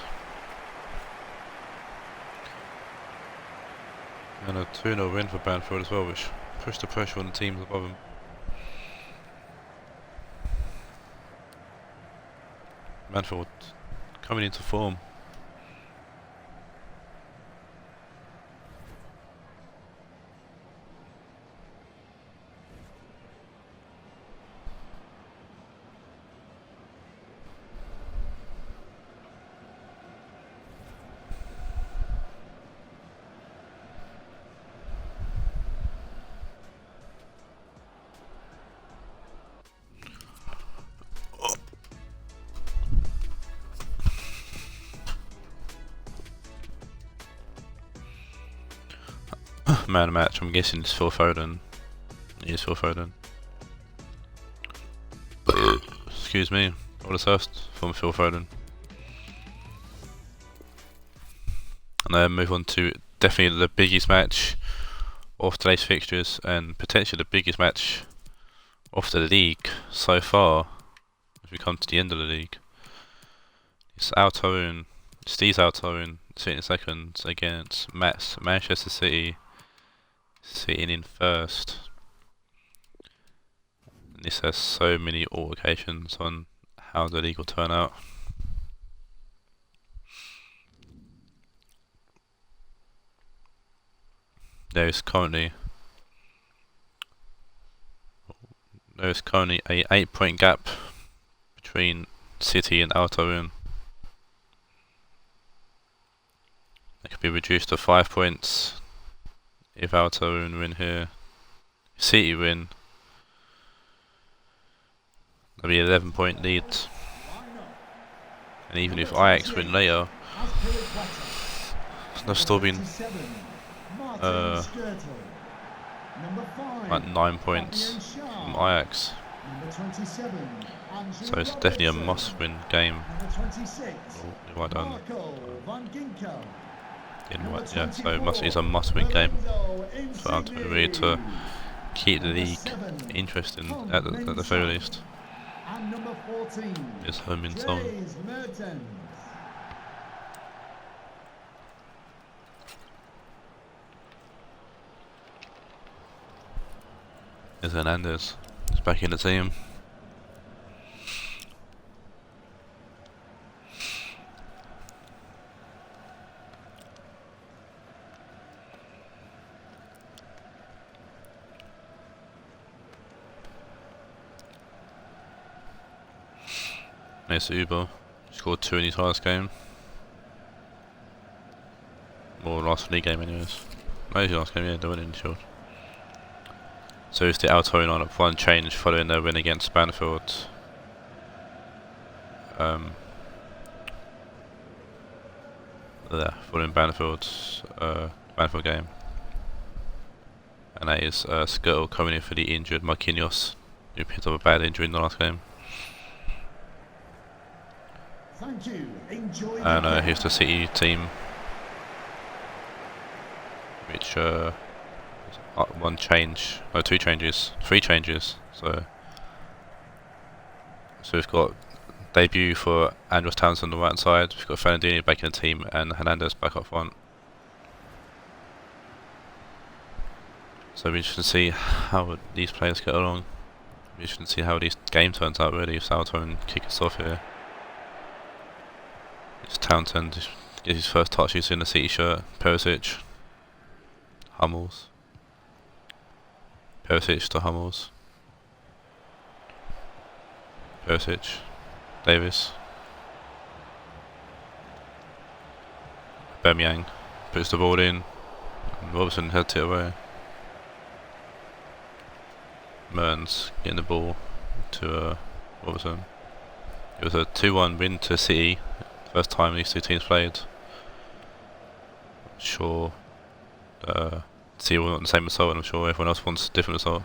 And a 2-0 win for Banfield as well, which pushed the pressure on the teams above them. Banfield coming into form. Man of the match, I'm guessing it's Phil Foden. It is Phil Foden. Excuse me, all assist from Phil Foden. And then move on to definitely the biggest match of today's fixtures, and potentially the biggest match of the league so far as we come to the end of the league. It's Taawoun, Steve Taawoun sitting second against Manchester City sitting in first. And this has so many altercations on how the league will turn out. There is currently a 8-point gap between City and Taawoun. It could be reduced to 5 points if Taawoun win here. If City win, there'll be an 11-point lead. And even if Ajax win later, there'll still be like 9 points from Ajax. So it's definitely a must-win game. Oh, well done. So it's a must-win game for Taawoun to keep the league interesting at the very least. It's home in zone. There's Hernandez. He's back in the team. There's Uber. Scored 2 in his last game. Or last league game anyways. No, his last game, yeah, they went in short. So it's the Taawoun lineup, one change following their win against Banfield. Following Banfield's Banfield game. And that is Skirtle coming in for the injured Marquinhos, who picked up a bad injury in the last game. Thank you. Enjoy. And here's the City team, which one change, no, 2 changes, 3 changes. So we've got debut for Andros Townsend on the right side. We've got Fernandinho back in the team and Hernandez back up front. So we should see how these players get along. We should see how this game turns out really. If Taawoun kick us off here. It's Townsend gets his first touch. He's in the City shirt. Perisic. Hummels. Perisic to Hummels. Perisic. Davis. Aubameyang puts the ball in. And Robertson heads it away. Mertens getting the ball to Robertson. It was a 2-1 win to City. First time these two teams played. I'm sure City will want the same result, and I'm sure everyone else wants a different result.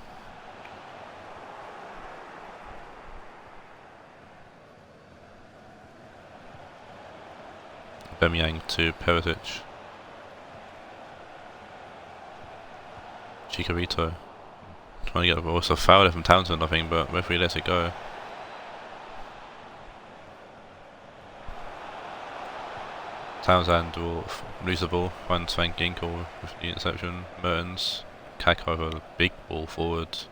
Aubameyang to Perisic. Chicharito. Trying to get also a foul there from Townsend, I think, but referee lets it go. Townsend will lose the ball, finds Van Ginkel with the interception. Mertens, Kaká over a big ball forward.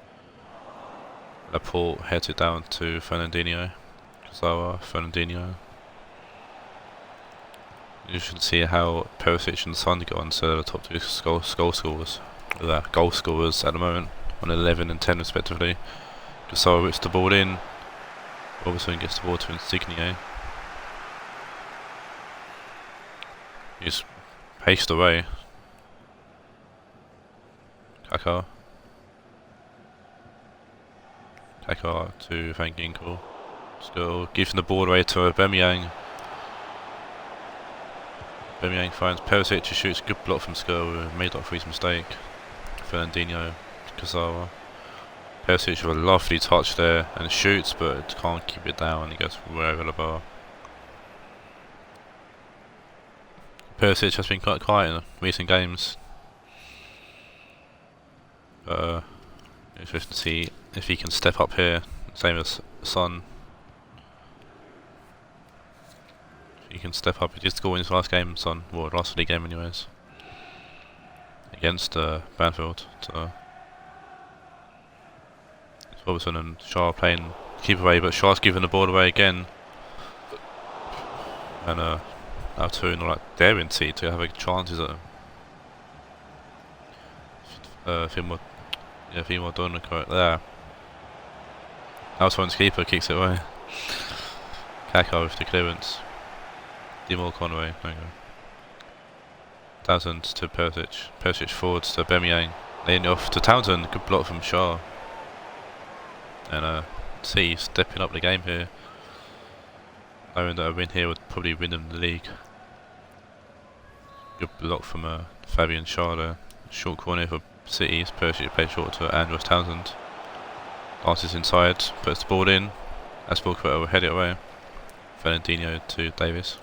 Laporte heads it down to Fernandinho. Kazawa, Fernandinho. You should see how Perisic and Son get on to the top two goal scorers at the moment, on 11 and 10 respectively. Kazawa whips the ball in. Robertson gets the ball to Insigne. He's paced away. Kaká to Van Ginkel. Still giving the ball away to Aubameyang. Aubameyang finds Perisic, who shoots a good block from Skirl, who made up for his mistake. Fernandinho, Kazawa. Perisic with a lovely touch there and shoots, but can't keep it down. He goes way over the bar. Perisic has been quite quiet in recent games. Interesting to see if he can step up here, same as Son. If he can step up, he did score in his last game, Son, well, last league game anyways, against Banfield. So it's Robertson and Shaw playing keep away, but Shaw's giving the ball away again. And Taawoun are like daring City to have a chances at him. A few more done correct there. Taawoun's keeper kicks it away. Kaká with the clearance. Dimor Conway, there you go. Townsend to Perisic. Perisic forwards to Aubameyang. Laying it off to Townsend. Good block from Shaw. And City stepping up the game here. Knowing that a win here would probably win them the league. Good block from Fabian Shaw there. Short corner for City. Perisic plays short to Andros Townsend. Passes inside, puts the ball in. Aspelkueta will head it away. Fernandinho to Davis.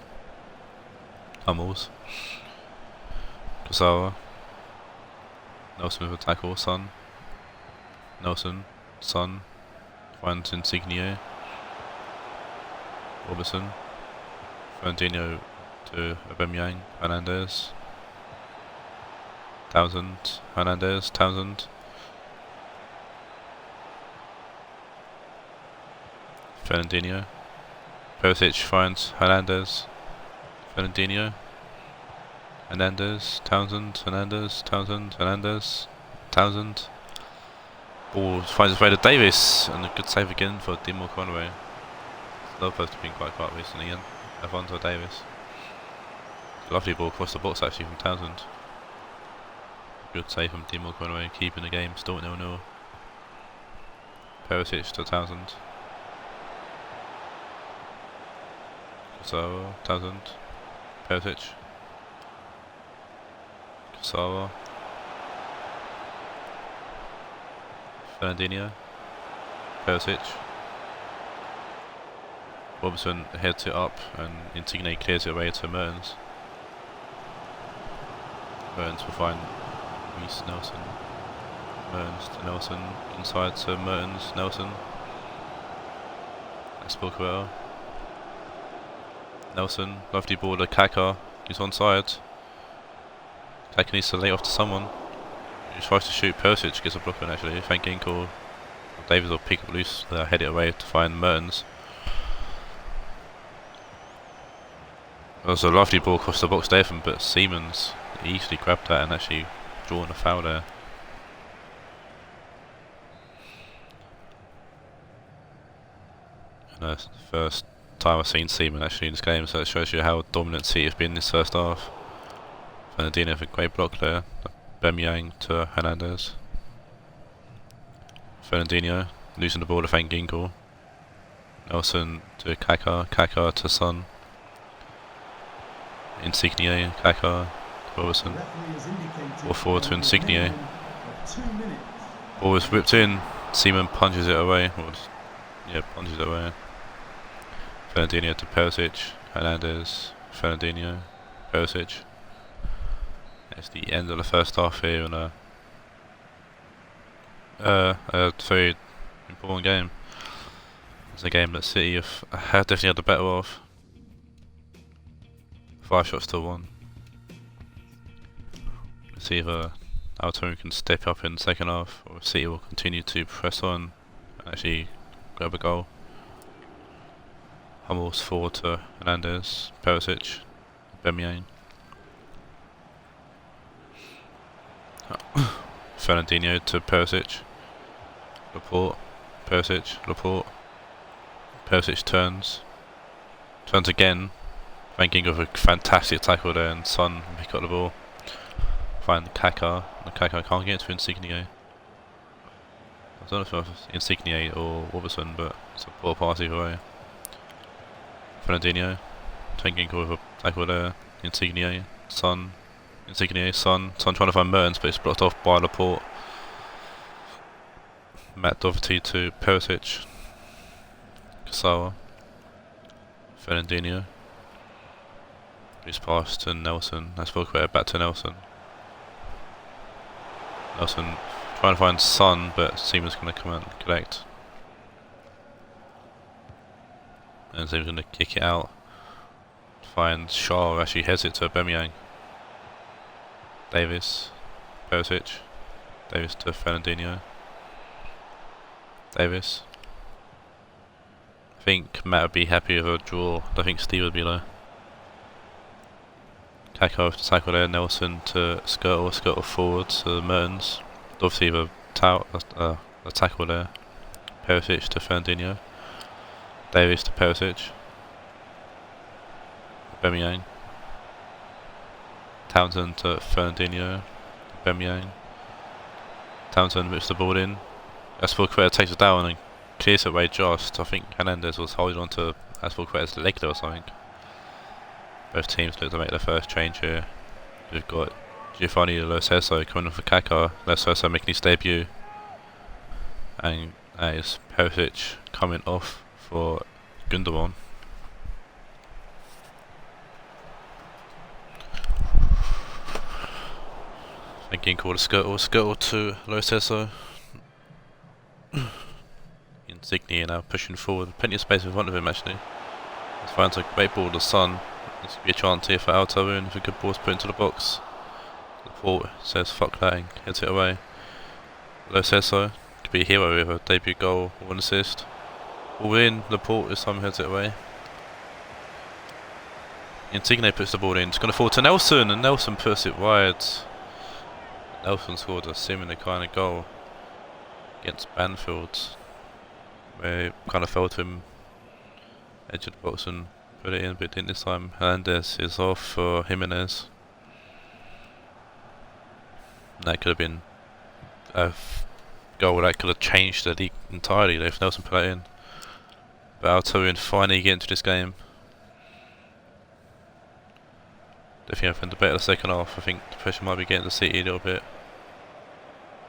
Hummels. Kazawa. Nelson with a tackle. Son. Nelson. Son. Finds Insigne. Robertson. Fernandinho to Aubameyang. Hernandez. Townsend. Hernandez. Townsend. Fernandinho. Perisic finds Hernandez. Fernandinho. Hernandez. Townsend. Hernandez. Townsend. Hernandez. Townsend. Ball finds its way to Davis, and a good save again for Dimor Conway. Lopez has been quite quiet recently, and Avonto Davis. Lovely ball across the box actually from Townsend. Good save from Dimor Conway, keeping the game still at 0-0. Perisic to Townsend. Kazawa, Townsend, Perisic, Kazawa, Fernandinho, Perisic. Robertson heads it up and Insigne clears it away to Mertens. Mertens will find Reece Nelson. Mertens to Nelson, inside to Mertens, Nelson. Aspelkueta. Nelson, lovely ball to Kaka. He's onside. Kaka needs to lay off to someone. He tries to shoot. Persic gets a block on actually. Thank Ginkel. Davies will pick up loose, head it away to find Mertens. There was a lovely ball across the box there from, but Siemens easily grabbed that and actually drawn a foul there. And that's the first time I've seen Seaman actually in this game, so it shows you how dominant City have been this first half. Fernandinho with a great block there. Aubameyang to Hernandez. Fernandinho losing the ball to Van Ginkel. Nelson to Kaka. Kaka to Son. Insigne, Kaka, Robertson. Ball forward to Insigne. Ball was whipped in. Seaman punches it away. Punches it away. Fernandinho to Perisic. Hernandez. Fernandinho. Perisic. It's the end of the first half here and a very important game. It's a game that City have definitely had the better of. 5 shots to 1. Let's see if Taawoun can step up in the second half, or City will continue to press on and actually grab a goal. Hummels forward to Hernandez, Perisic, Aubameyang. Fernandinho to Perisic. Laporte, Perisic, Laporte. Perisic turns again. Van Ginkel with a fantastic tackle there, and Son pick up the ball. Find Kaka. And Kaka can't get to Insigne. I don't know if it's Insigne or Robertson, but it's a poor pass either way. Fernandinho. Van Ginkel with a tackle there. Insigne. Son. Insigne. Son. Son trying to find Mertens, but it's blocked off by Laporte. Matt Doherty to Perisic. Kasawa. Fernandinho. He's passed to Nelson. That's back to Nelson. Nelson trying to find Son, but Seaman's going to come and collect. And Seaman's going to kick it out. Find Shaw, actually heads it to Aubameyang. Davis. Perisic. Davis to Fernandinho. Davis. I think Matt would be happy with a draw. I think Steve would be low. Kaka with the tackle there, Nelson to Skirtle forward to Mertens. Obviously a tackle there. Perisic to Fernandinho. Davis to Perisic. Aubameyang. Townsend to Fernandinho. Aubameyang. Townsend whips the ball in. Aspilicueta takes it down and clears it away just. I think Hernandez was holding on to Aspilicueta's leg there or something. Both teams look to make their first change here. We've got Giovanni Lo Celso coming off for Kaka. Lo Celso making his debut. And that is Perisic coming off for Gundogan. Again called a Skirtle to Lo Celso. Insigne now pushing forward. Plenty of space in front of him actually. He finds a great ball to Son. This could be a chance here for Taawoun if a good ball's put into the box. Laporte says fuck that and heads it away. Lo Celso could be a hero with a debut goal or an assist. All in, Laporte this time heads it away. Insigne puts the ball in, it's going to fall to Nelson and Nelson puts it wide. Nelson scored a similar kind of goal against Banfield, where it kind of fell to him edge of the box and put it in, but didn't this time. Hernandez is off for Jimenez. That could have been a goal that could have changed the league entirely if Nelson put that in. But Taawoun finally get into this game. Definitely having the better the second half. I think the pressure might be getting the City a little bit.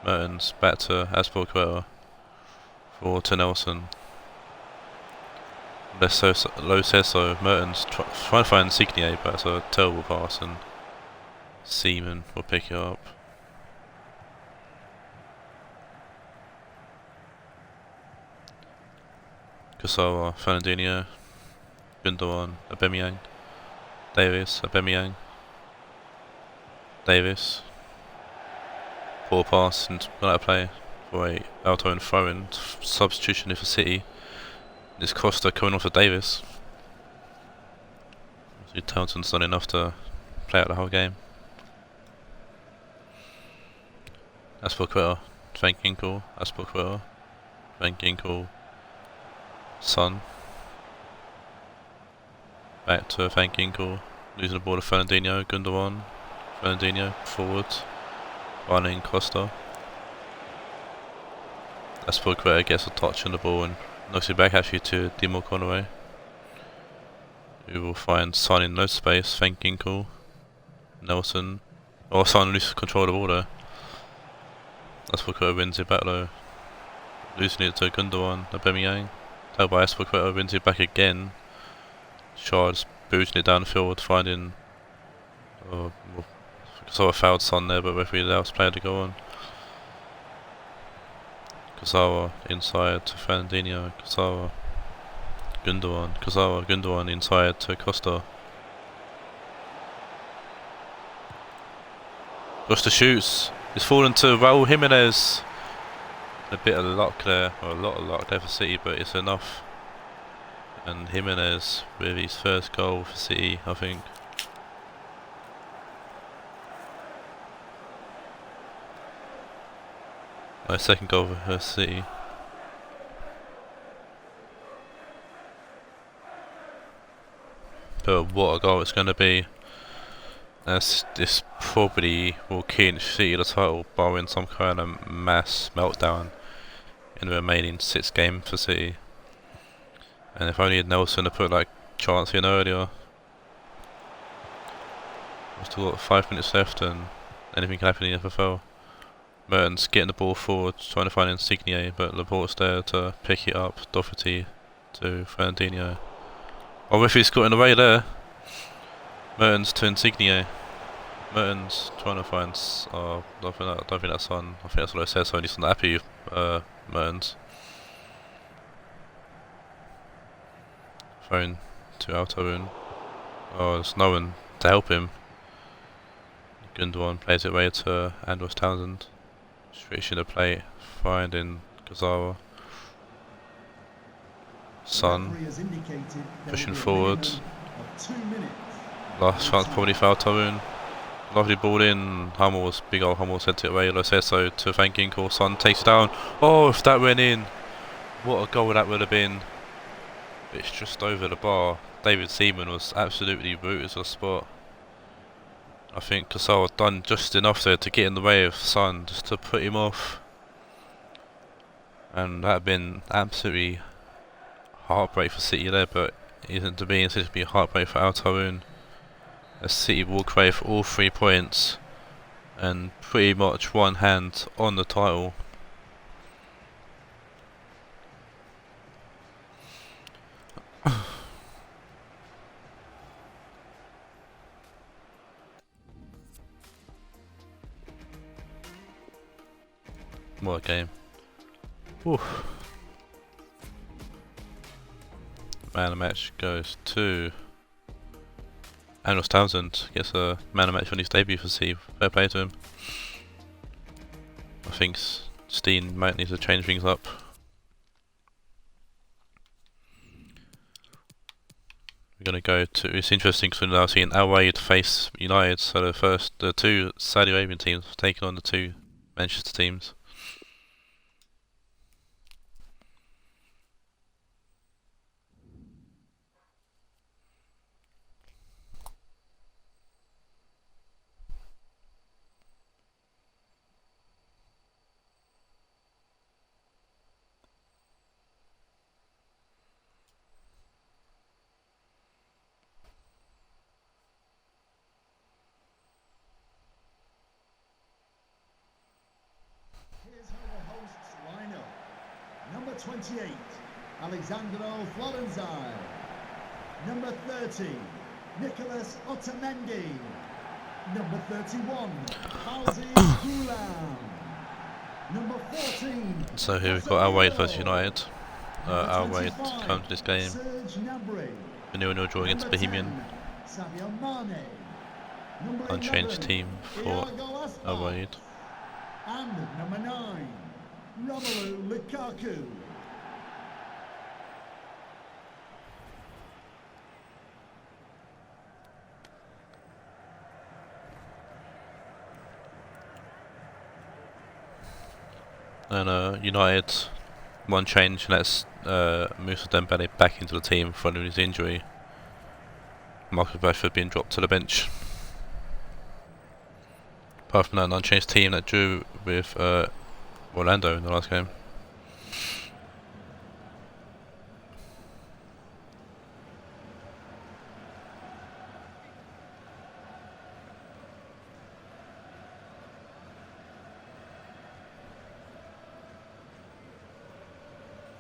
Mertens back to Aspilicueta. Forward to Nelson. Lo Celso, Mertens trying to find Insigne, but it's a terrible pass and Seaman will pick it up. Kasawa, Fernandinho, Gundogan, Aubameyang. Davis, Aubameyang. Davis. Poor pass and out of play for a Alto and throw-in. Substitution for City. It's Costa coming off of Davis. Townsend's done enough to play out the whole game. Aspilicueta, Van Ginkel, Aspilicueta, Van Ginkel, Son. Back to Van Ginkel, losing the ball to Fernandinho, Gundogan, Fernandinho, forward, running Costa. Aspilicueta gets a touch on the ball and knocks it back actually to Dimo Conway, who will find Son in no space, Van Ginkel, Nelson, Son loses control of the ball there. Aspilicueta wins it back low, losing it to Gundogan, Aubameyang, held by Aspilicueta, wins it back again. Shard's booting it downfield, finding sort of fouled Son there, but referee allows player to go on. Kazawa inside to Fernandinho, Kazawa, Gundogan inside to Costa. Costa shoots. It's fallen to Raul Jimenez. A bit of luck there, or a lot of luck there for City, but it's enough. And Jimenez with his first goal for City, I think. My second goal for City. But what a goal it's going to be. This probably will key City the title, barring some kind of mass meltdown in the remaining 6 games for City. And if only Nelson had put like chance in earlier. We've still got 5 minutes left and anything can happen in the FFL. Mertens getting the ball forward, trying to find Insigne, but Laporte's there to pick it up. Doherty to Fernandinho. Oh, referee's got in the way there. Mertens to Insigne. Mertens trying to find. Oh, I don't think that's on. I think that's what I said. So he's not happy. Mertens. Phone to Taawoun. Oh, there's no one to help him. Gundogan plays it away to Andros Townsend. Stretching the plate, finding Kazawa. Son pushing forward. Last chance probably foul Taawoun. Lovely ball in. Hummels, big old Hummels sent it away. Lo Celso to Van Ginkel. Son takes it down. Oh, if that went in, what a goal that would have been. It's just over the bar. David Seaman was absolutely ruthless on the spot. I think Kazawa done just enough there to get in the way of Son, just to put him off. And that had been absolutely heartbreak for City there, but it isn't to be. It's to be heartbreak for Taawoun. As City walk away for all 3 points and pretty much one hand on the title. What a game. Oof. Man of the match goes to Andros Townsend. Gets a man of the match on his debut for City. Fair play to him. I think Steen might need to change things up. We're going to go to, it's interesting because we're now seeing Raed face United, so the 2 Saudi Arabian teams have taken on the 2 Manchester teams. Here's how the hosts line up. Number 28, Alexandro Florenzi. Number 30, Nicholas Otamendi. Number 31, Halsey Goulam. Number 14. So here we've got Raed versus United. Raed comes to this game. 0-0 draw against Bohemian. Sadio Mane. Number Unchanged 11, team for Iago Aspas. Raed. And number 9, Romelu Lukaku. And United, one change, and that's Moussa Dembele back into the team following his injury. Marcus Rashford being dropped to the bench. Apart from that, an unchanged team that drew with Orlando in the last game.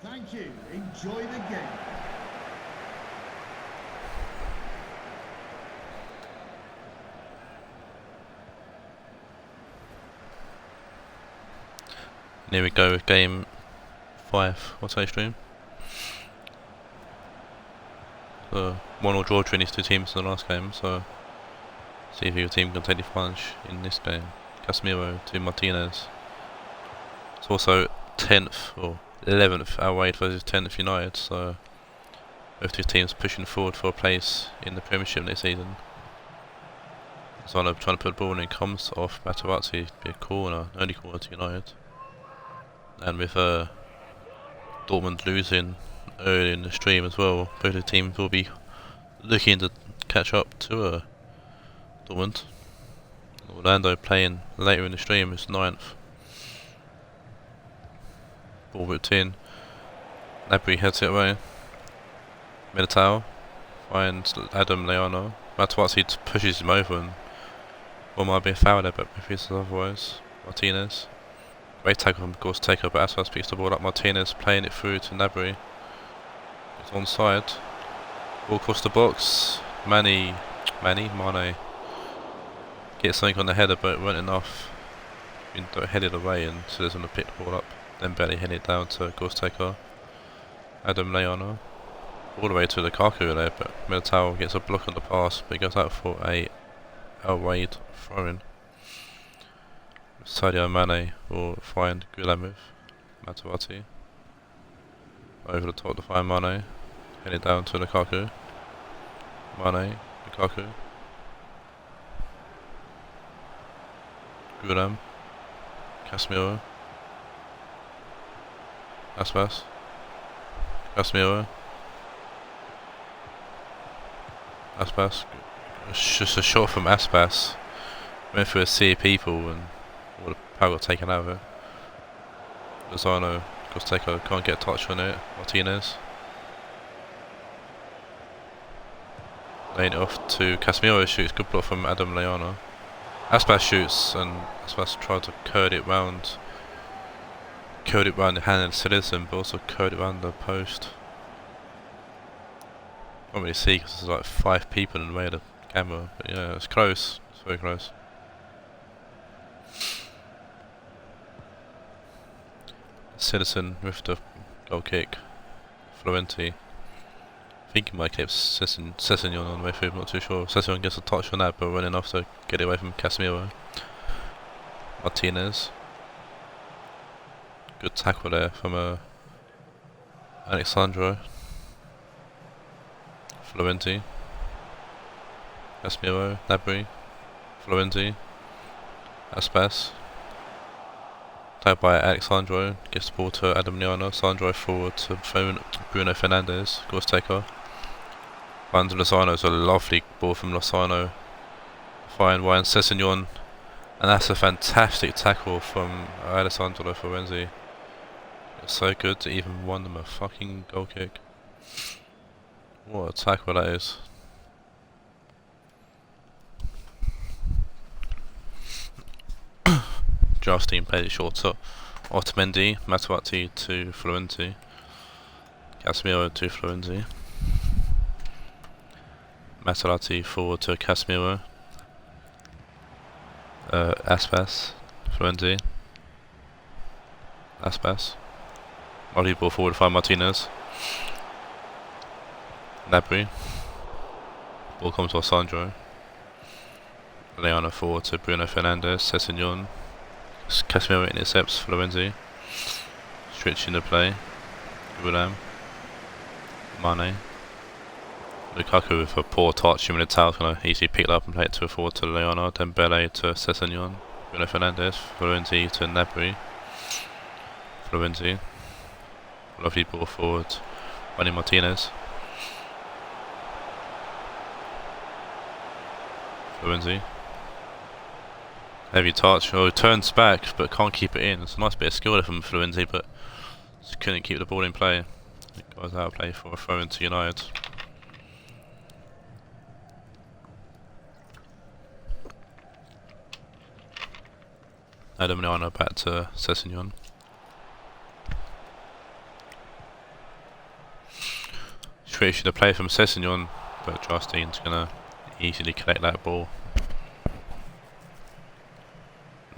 Thank you. Enjoy the game. And here we go with game 5. What's our stream? So 1-1 draw between these two teams in the last game. So see if your team can take the advantage in this game. Casemiro to Martinez. It's also 10th or 11th Raed versus 10th United, so both these teams pushing forward for a place in the Premiership this season. So I'm trying to put the ball in, it comes off Materazzi, be a corner, early corner to United. And with Dortmund losing early in the stream as well, both the teams will be looking to catch up to Dortmund. Orlando playing later in the stream is 9th. Ball whipped in. Gnabry heads it away. Militao finds Adam Lallana. Materazzi pushes him over, and well, might be a foul there, but if it's otherwise, Martinez. Great tackle from course taker, but Aspas picks the ball up. Martinez playing it through to Gnabry. It's onside. Ball across the box. Mane gets something on the header, but it weren't enough. Been headed away, and so there's going to pick the ball up. Then barely hit it down to course taker Adam Lallana. All the way to Lukaku there, but Militao gets a block on the pass, but he goes out for a Raed throw-in. Sadio Mane will find Gulamov. Materazzi over the top to find Mane. Hit it down to Lukaku. Mane, Lukaku. Gulam. Casemiro. Aspas. Casemiro. Aspas. It's just a shot from Aspas. Went through a sea of people and all the power got taken out of it. Lozano, Costeco can't get a touch on it. Martinez. Laying it off to Casemiro, shoots, good block from Adam Lallana. Aspas shoots, and Aspas tried to curd it round the hand of Citizen, but also curd it round the post. Can't really see because there's like 5 people in the way of the camera, but yeah, it's close, it's very close. Citizen with the goal kick. Florenti. I think he might keep Sessegnon on the way through, I'm not too sure. Sessegnon gets a touch on that, but running enough to get it away from Casemiro. Martinez. Good tackle there from Alexandro. Florenti. Casemiro. Gnabry. Florenti. Aspas. Tagged by Alexandro, gets the ball to Adam Lallana. Sandro forward to Bruno Fernandes, course taker. Finds Lozano, it's a lovely ball from Lozano. Fine Ryan Sessegnon, and that's a fantastic tackle from Alessandro Florenzi. It's so good to even won them a fucking goal kick. What a tackle that is. Justin played it short to Otamendi, Materazzi to Florenti, Casemiro to Florenti, Materazzi forward to Casemiro, Aspas, Florenti, Aspas, Molly ball forward to find Martinez, Gnabry, Ball comes to Sandro. Leona forward to Bruno Fernandes. Sessegnon. Casemiro intercepts Florenzi. Stretching the play. Gulam. Mane. Lukaku with a poor touch. Militao's going to easily pick it up and play it to a forward to Leona. Dembele to Sessegnon. Bruno Fernandes. Florenzi to Gnabry. Florenzi. Lovely ball forward. Juan Martinez. Florenzi. Heavy touch. Oh, turns back but can't keep it in. It's a nice bit of skill there from Florenzi, but just couldn't keep the ball in play. It goes out of play for a throw into United. Adam Lallana back to Sessegnon. Switch the play from Sessegnon, but Justine's gonna easily collect that ball.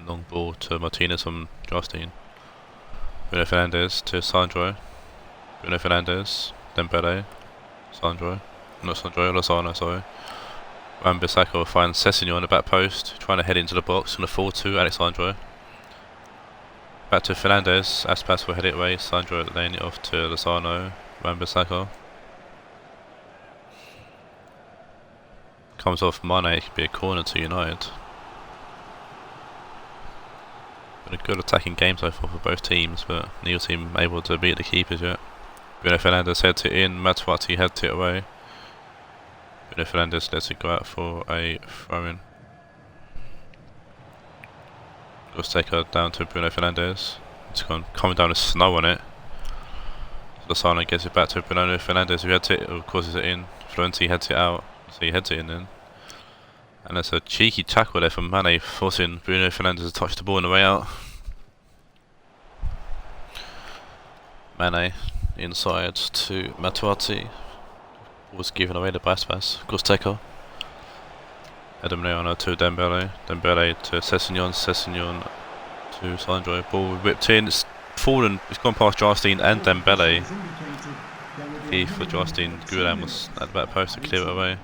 Long ball to Martinez from Justine. Bruno Fernandes to Sandro. Bruno Fernandes, Dembele, Sandro. Not Sandro, Lozano, sorry. Wan-Bissaka finds Sessegnon on the back post, trying to head into the box, gonna fall to Alexandro. Back to Fernandes, Aspas will head it away, Sandro laying it off to Lozano, Wan-Bissaka. Comes off Mane, it could be a corner to United. Been a good attacking game so far for both teams, but neither team able to beat the keepers yet. Bruno Fernandes heads it in, Matuati heads it away. Bruno Fernandes lets it go out for a throw-in. Let's take her down to Bruno Fernandes. It's coming down with snow on it. Lozano gets it back to Bruno Fernandes, who heads it, or causes it in. Florenzi heads it out, so he heads it in then. And there's a cheeky tackle there from Mane, forcing Bruno Fernandes to touch the ball on the way out. Mane inside to Matuati. Was given away to Aspas. Gusteko. Adam Lallana to Dembele. Dembele to Sessegnon. Sessegnon to Sandro. Ball whipped in. It's fallen. It's gone past Justine and Dembele. Key for Justine. Gulam was at the back post to clear it away.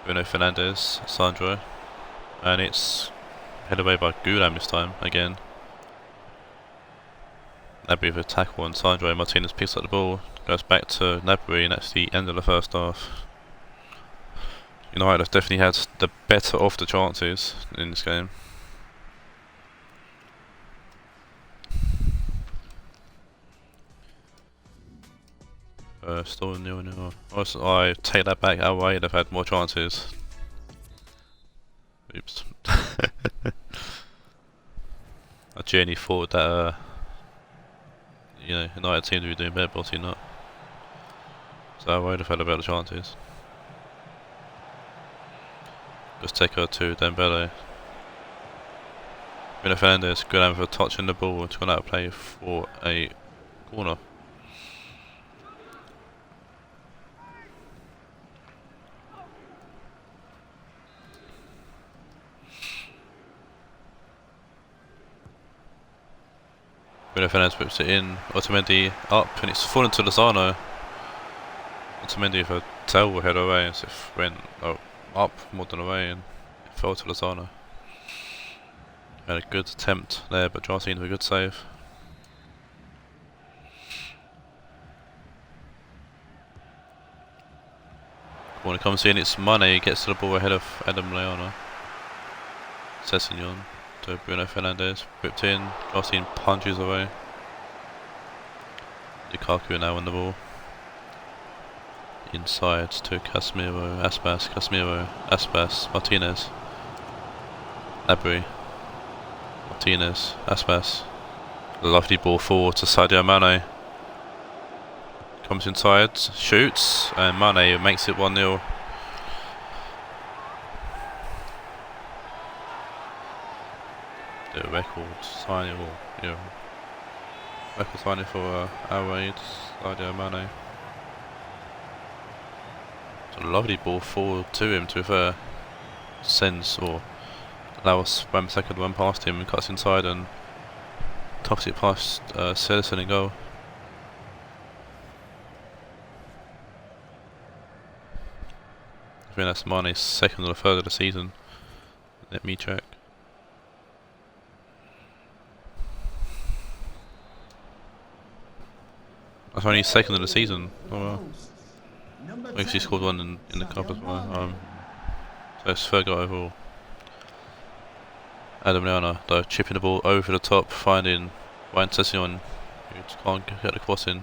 Bruno Fernandes, Sandro, and it's headed away by Gulam this time again. Gnabry with a tackle on Sandro. Martinez picks up the ball, goes back to Gnabry, and that's the end of the first half. United have definitely had the better of the chances in this game. Still 0-0. Also, I take that back. Our way, they've had more chances. Oops. I genuinely thought that United seem to be doing better, but obviously not. So our way, they've had better chances. Just take her to Dembele. Bruno Fernandes, good aim for touching the ball. It's gone out of play for a corner. Bruno Fernandes whips it in, Otamendi up, and it's fallen to Lozano. Otamendi with a tail head away, as if went up more than away, and it fell to Lozano. Had a good attempt there, but Jarcine with a good save. Corner comes in, it's Mane, gets to the ball ahead of Adam Lallana. Sessegnon to Bruno Fernandes, whipped in, Jarcine punches away. Lukaku now on the ball. Inside to Casemiro, Aspas, Casemiro, Aspas, Martinez. Gnabry, Martinez, Aspas. Lovely ball forward to Sadio Mane. Comes inside, shoots, and Mane makes it 1-0. The record signing, record signing for Raed, Sadio Mane. It's a lovely ball forward to him, to be fair. Sends or allows Wan-Bissaka to run past him and cuts inside and tops it past Citizen in goal. I think that's Mane's second or third of the season. Let me check. That's only his second of the season. Oh well. I guess he scored one in the cup as well. So it's third goal overall. Adam Lallana, though, chipping the ball over the top, finding Ryan Session, who just can't get the cross in.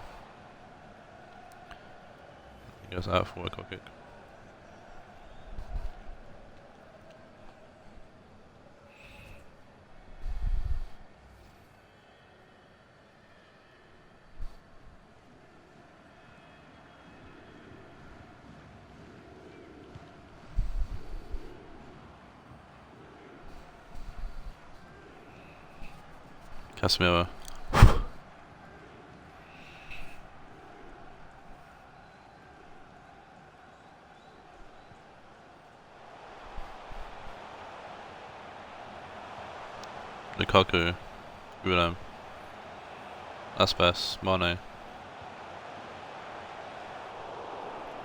He goes out for a goal kick. Casemiro. Lukaku. Gulam. Aspas. Mane.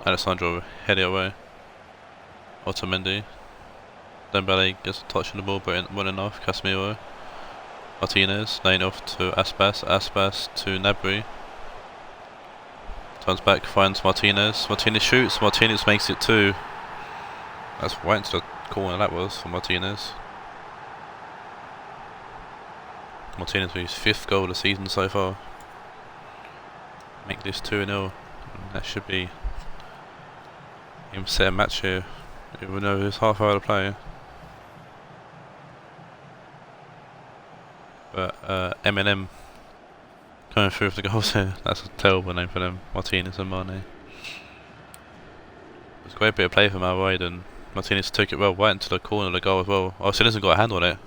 Alessandro heading away. Otamendi. Dembele gets a touch on the ball but not enough. Casemiro. Martinez, laying off to Aspas, Aspas to Nabry. Turns back, finds Martinez. Martinez shoots, Martinez makes it 2. That's right into the corner that was for Martinez. Martinez with his 5th goal of the season so far. Make this 2-0. That should be him set a match here. Even though there's half hour to play. But M&M coming through with the goals here. That's a terrible name for them. Martinez and Mane. It's a great bit of play from Raed, and Martinez took it well right into the corner of the goal as well. Oh, so he hasn't got a hand on it.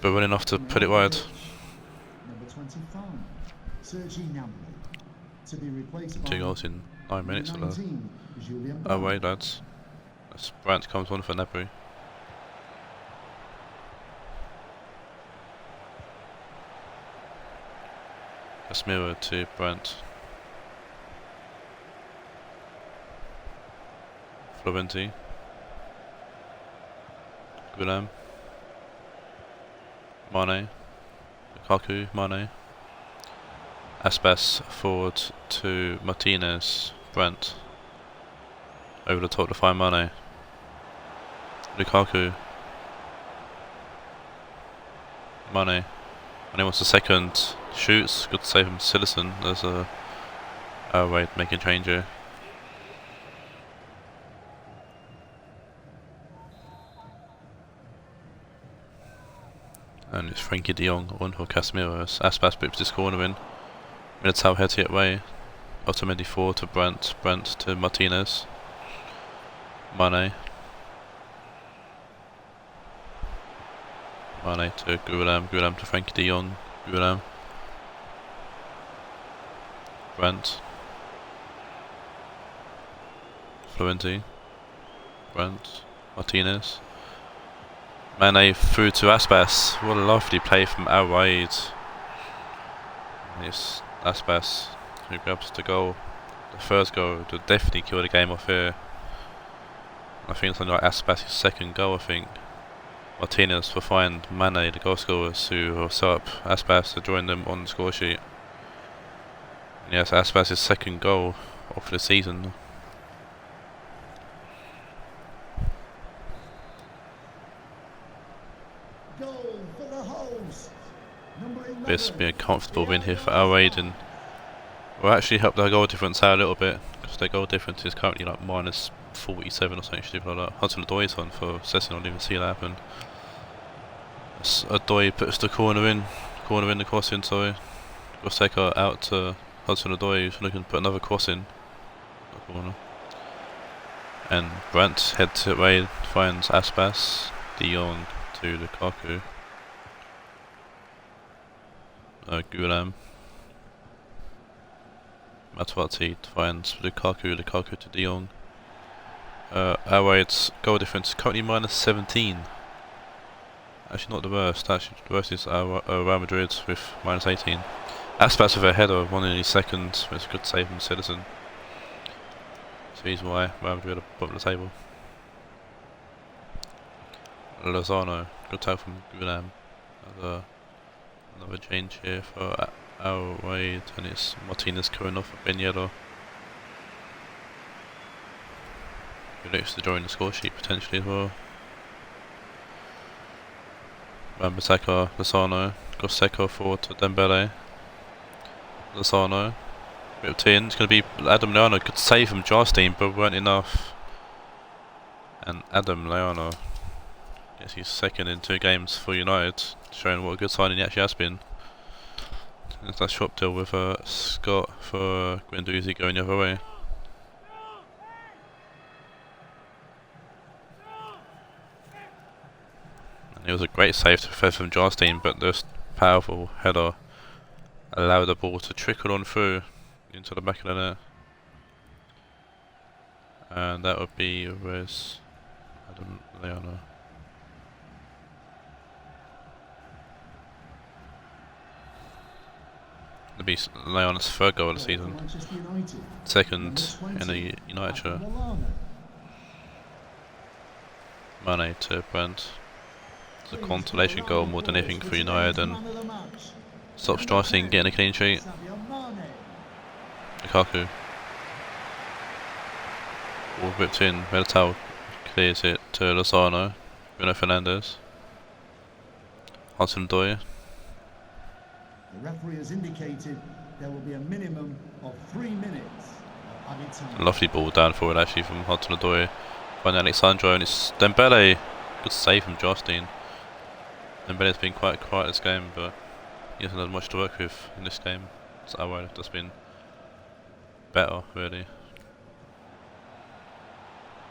But running off to put it wide. Number 25, Sergi Gnabry, to be replaced 2 goals in 9 minutes for that. 19, Julian Away lads. As Brandt comes on for Nabry. Casemiro to Brandt. Florenti. Gulam. Mane. Lukaku, Mane. Aspas forward to Martinez. Brandt. Over the top to find Mane. Lukaku. Mane. Mane wants a second. Shoots. Good save from Citizen. There's a Raed making change here. And it's Frankie de Jong on for Casemiro as Aspas bips this corner in. Militao heads it away. Otamendi forward to Brandt. Brandt to Martinez. Mane. Mane to Gulam. Gulam to Frankie de Jong. Gulam. Brandt. Florenti. Brandt. Martinez. Mane through to Aspas. What a lovely play from Raed. It's Aspas who grabs the goal. The first goal to definitely kill the game off here. I think it's something like Aspas' second goal, I think. Martinez will find Mane, the goal scorers, who will set up Aspas to join them on the score sheet. And yes, Aspas' second goal of the season. goal for the host. This be a comfortable win here for Raed, and will actually help their goal difference out a little bit, because their goal difference is currently like minus 47 or something stupid like that. Hudson-Odoi on for Sessin, I didn't even see that happen. Odoi puts the corner in the cross in, sorry. Goseka out to Hudson-Odoi, who's looking to put another cross in the corner. And Brandt heads to Raed, finds Aspas, de Jong to Lukaku. Gulam. Matuati finds Lukaku, Lukaku to de Jong. Raed's goal difference is currently minus 17. Actually not the worst, actually the worst is Real Madrid with minus 18. Aspas with a header, 1 in his second, with a good save from Citizen. the reason why Real Madrid are bottom of the table. Lozano, good tackle from Gulam. Another change here for Raed, and it's Martinez coming off of Ben Yellow. Who looks to join the score sheet potentially as well. Rambasaka, Lozano, Goseko forward to Dembele. Lozano, ripped in, it's going to be Adam Leano, good save from Jarstein, but weren't enough. And Adam Leano gets his second in 2 games for United, showing what a good signing he actually has been. There's that shop deal with Scott for Guendouzi going the other way. And it was a great save to Fed from Jarstein, but this powerful header allowed the ball to trickle on through into the back of the net. And that would be with Adam Leano. It'll be Leona's 3rd goal of the season, 2nd in the United shirt. Mane to Brent. It's a consolation goal more than anything for United, and stops Jarstein getting a clean sheet. Lukaku. Ball whipped in, Militao clears it to Lozano. Bruno Fernandes. Hudson-Odoi. The referee has indicated there will be a minimum of 3 minutes of added time. Lovely ball down forward actually from Hudson-Odoi. By Alexandro, and it's Dembele. Good save from Jarstein. Dembele's been quite quiet this game, but he hasn't had much to work with in this game. So I would have just been better, really.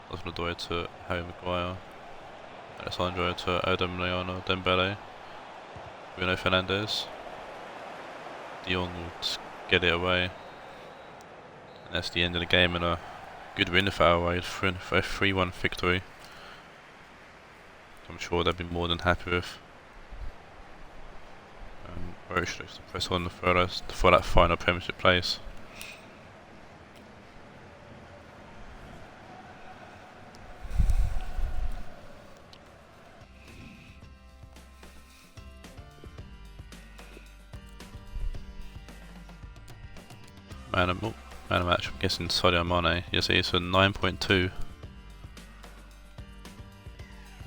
Hudson-Odoi to Harry Maguire. Alexandro to Adam Leano, Dembele. Bruno Fernandes. De Jong will get it away. And that's the end of the game, and a good win for our for a 3-1 victory. I'm sure they'll be more than happy with. Roche looks to press on for that final Premiership place. Man of match, I'm guessing Sadio Mane. Yes, it is for 9.2.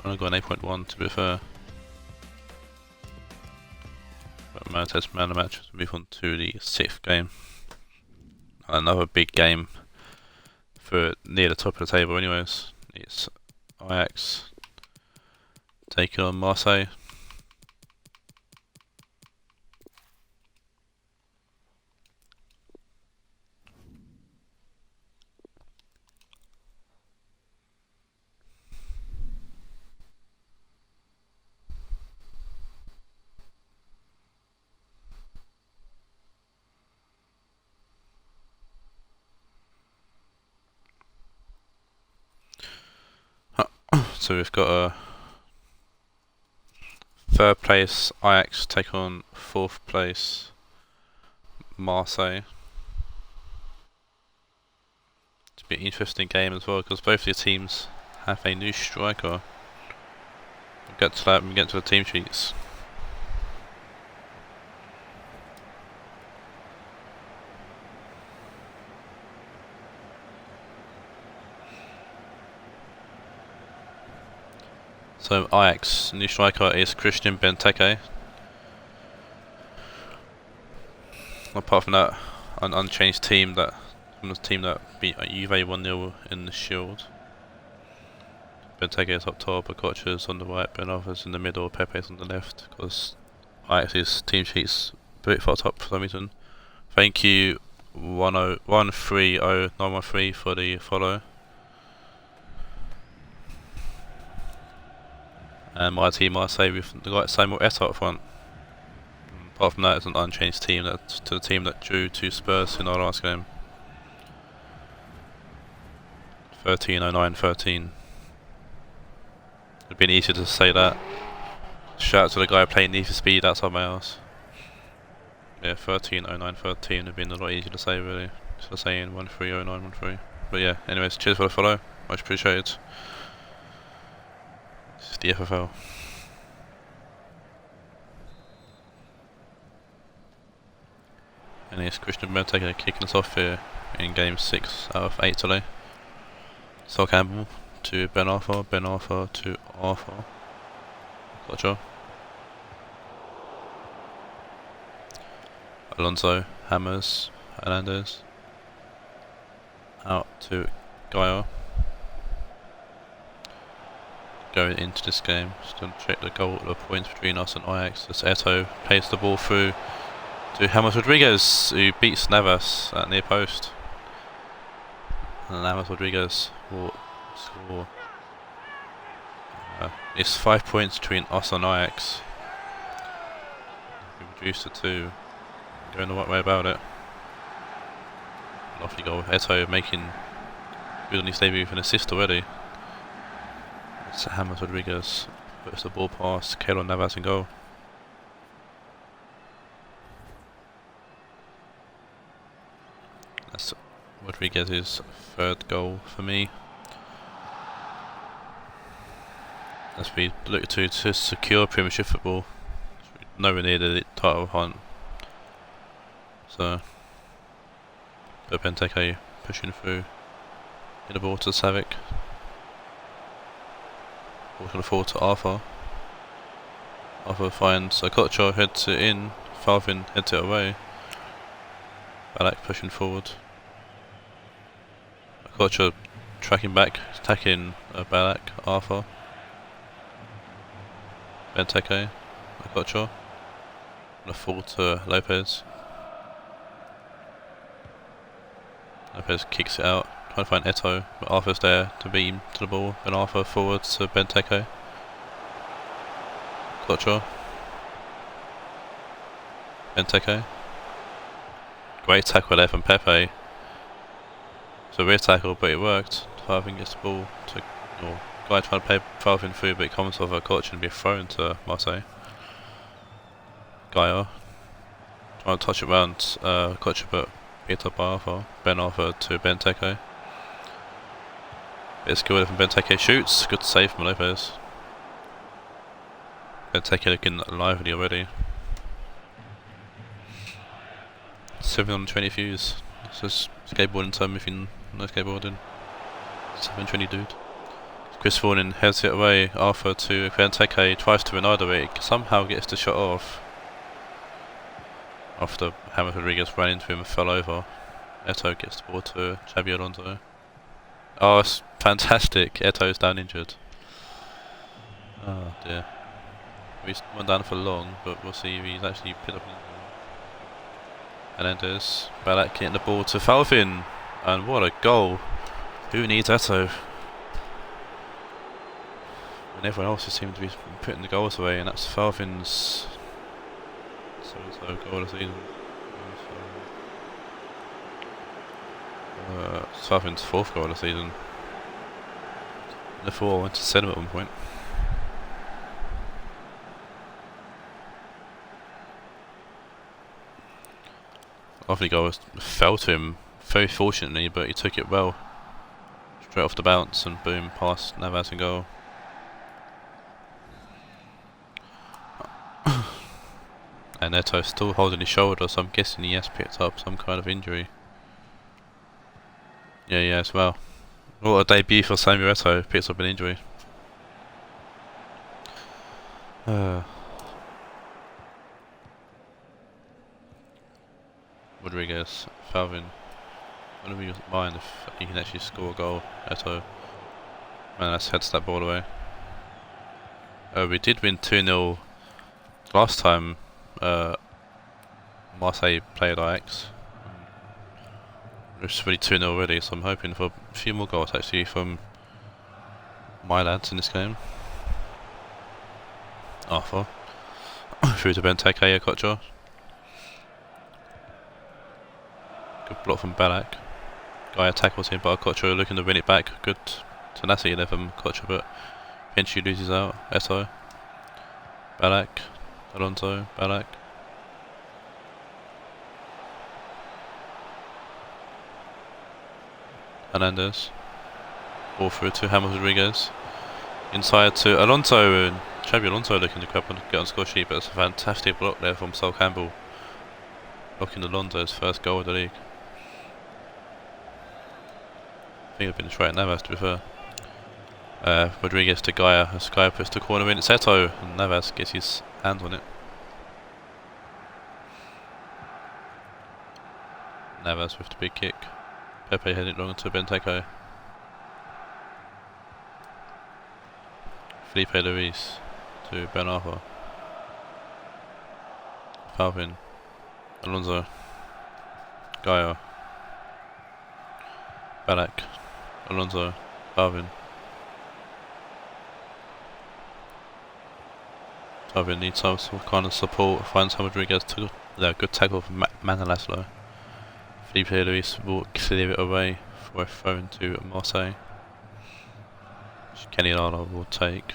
I got an 8.1 to be fair. But Man's man of match. Let's move on to the 6th game. Another big game for near the top of the table anyways. It's Ajax taking on Marseille. So we've got a 3rd place Ajax take on 4th place Marseille. It's a bit interesting game as well because both of the teams have a new striker. We'll get to that when we get to the team sheets. So Ajax, new striker is Christian Benteke. Apart from that, an unchanged team from the team that beat Juve 1-0 in the Shield. Benteke is up top, Okocha's on the right, Ben Arthur's in the middle, Pepe's on the left. Because Ajax's team sheet's a bit fucked up for some reason. Thank you 130913 for the follow. And my team, Marseille, we've got Samuel Eto'o up front. Apart from that, it's an unchanged team to the team that drew 2 Spurs in our last game. 130913. It'd have been easier to say that. Shout out to the guy playing Need for Speed outside my house. Yeah, 130913 would have been a lot easier to say really. Instead of saying 130913. But yeah, anyways, cheers for the follow. Much appreciated. This is the FFL. And it's Christian Benteke kicking us off here in game 6 out of 8 today. Sol Campbell to Ben Arthur to Arthur. Gotcha. Alonso, Hammers, Hernandez. Out to Gaia. Going into this game, just going to check the points between us and Ajax. As Eto plays the ball through to James Rodriguez, who beats Navas at near post. And James Rodriguez will score. It's 5 points between us and Ajax. We reduced to 2. Going the right way about it. Lovely goal. Eto making good on his debut with an assist already. It's James Rodriguez puts the ball past Keylor Navas in goal. That's Rodriguez's 3rd goal for me. As we look to secure Premiership football, nowhere near the title hunt. So, Benteke pushing through, in the ball to Savic. Ball to the forward to Arthur. Arthur finds Okocha, heads it in. Falvin heads it away. Balak pushing forward. Okocha tracking back, attacking Balak, Arthur. Benteke, Okocha. And a forward to Lopez. Lopez kicks it out, trying to find Eto, but Arthur's there to beat him to the ball. And Arthur forwards to Benteke. Okocha. Benteke. Great tackle there from Pepe. It's a rear tackle, but it worked. Falvin gets the ball to, or guy trying to play Falvin through, but it comes off Okocha and be thrown to Marseille. Gaia trying to touch it around Okocha, but beat up by Arthur. Ben Arthur to Benteke. Bit of skill there from Benteke, shoots. Good save from Lopez. Benteke looking lively already. 720 views. It's just skateboarding time if you know skateboarding. 720 dude. Chris Fawnin heads it away. Arthur to Benteke, tries to Ronaldo it. Somehow gets the shot off. After James Rodriguez ran into him and fell over. Eto gets the ball to Xabi Alonso. Oh, it's fantastic. Eto's down injured. Oh dear. He's went down for long, but we'll see if he's actually picked up an injury. Hernandez, Balak getting the ball to Falvin. And what a goal. Who needs Eto? When everyone else seems to be putting the goals away, and that's Falvin's so goal of the season. Falvin's 4th goal of the season. The 4 went to 7 at one point. Lovely goal, fell to him very fortunately, but he took it well. Straight off the bounce and boom, past Navas and goal. And Eto's still holding his shoulder, so I'm guessing he has picked up some kind of injury. Yeah, as well. What a debut for Samuel Eto, picks up an injury. Rodriguez, Falvin. I wouldn't mind if he can actually score a goal. Eto. Man, that's heads that ball away. We did win 2-0 last time Marseille played Ajax. It's really 2-0 already, so I'm hoping for a few more goals actually from my lads in this game. Arthur. Through to Benteke, Okocha. Good block from Balak. Guy tackles him, but Okocha looking to win it back. Good tenacity there from Okocha, but eventually loses out. Eto. Balak. Alonso. Balak. Hernandez. Ball through to James Rodriguez. Inside to Alonso, and Xabi Alonso looking to grab and get on score sheet, but it's a fantastic block there from Sol Campbell. Blocking Alonso's first goal of the league. I think it'd been straight Navas to be fair. Rodriguez to Gaia, as Gaia puts the corner in, it's Eto, and Navas gets his hands on it. Navas with the big kick. Pepe heading it long to Benteke. Felipe Luis to Ben Arfa. Falvin. Alonso. Gaia. Balak. Alonso. Falvin. Falvin needs some kind of support. Finds Rodriguez to good tackle from Manalaslo. Felipe Luis will clear it away for a throw into Marseille. Kenny Lala will take.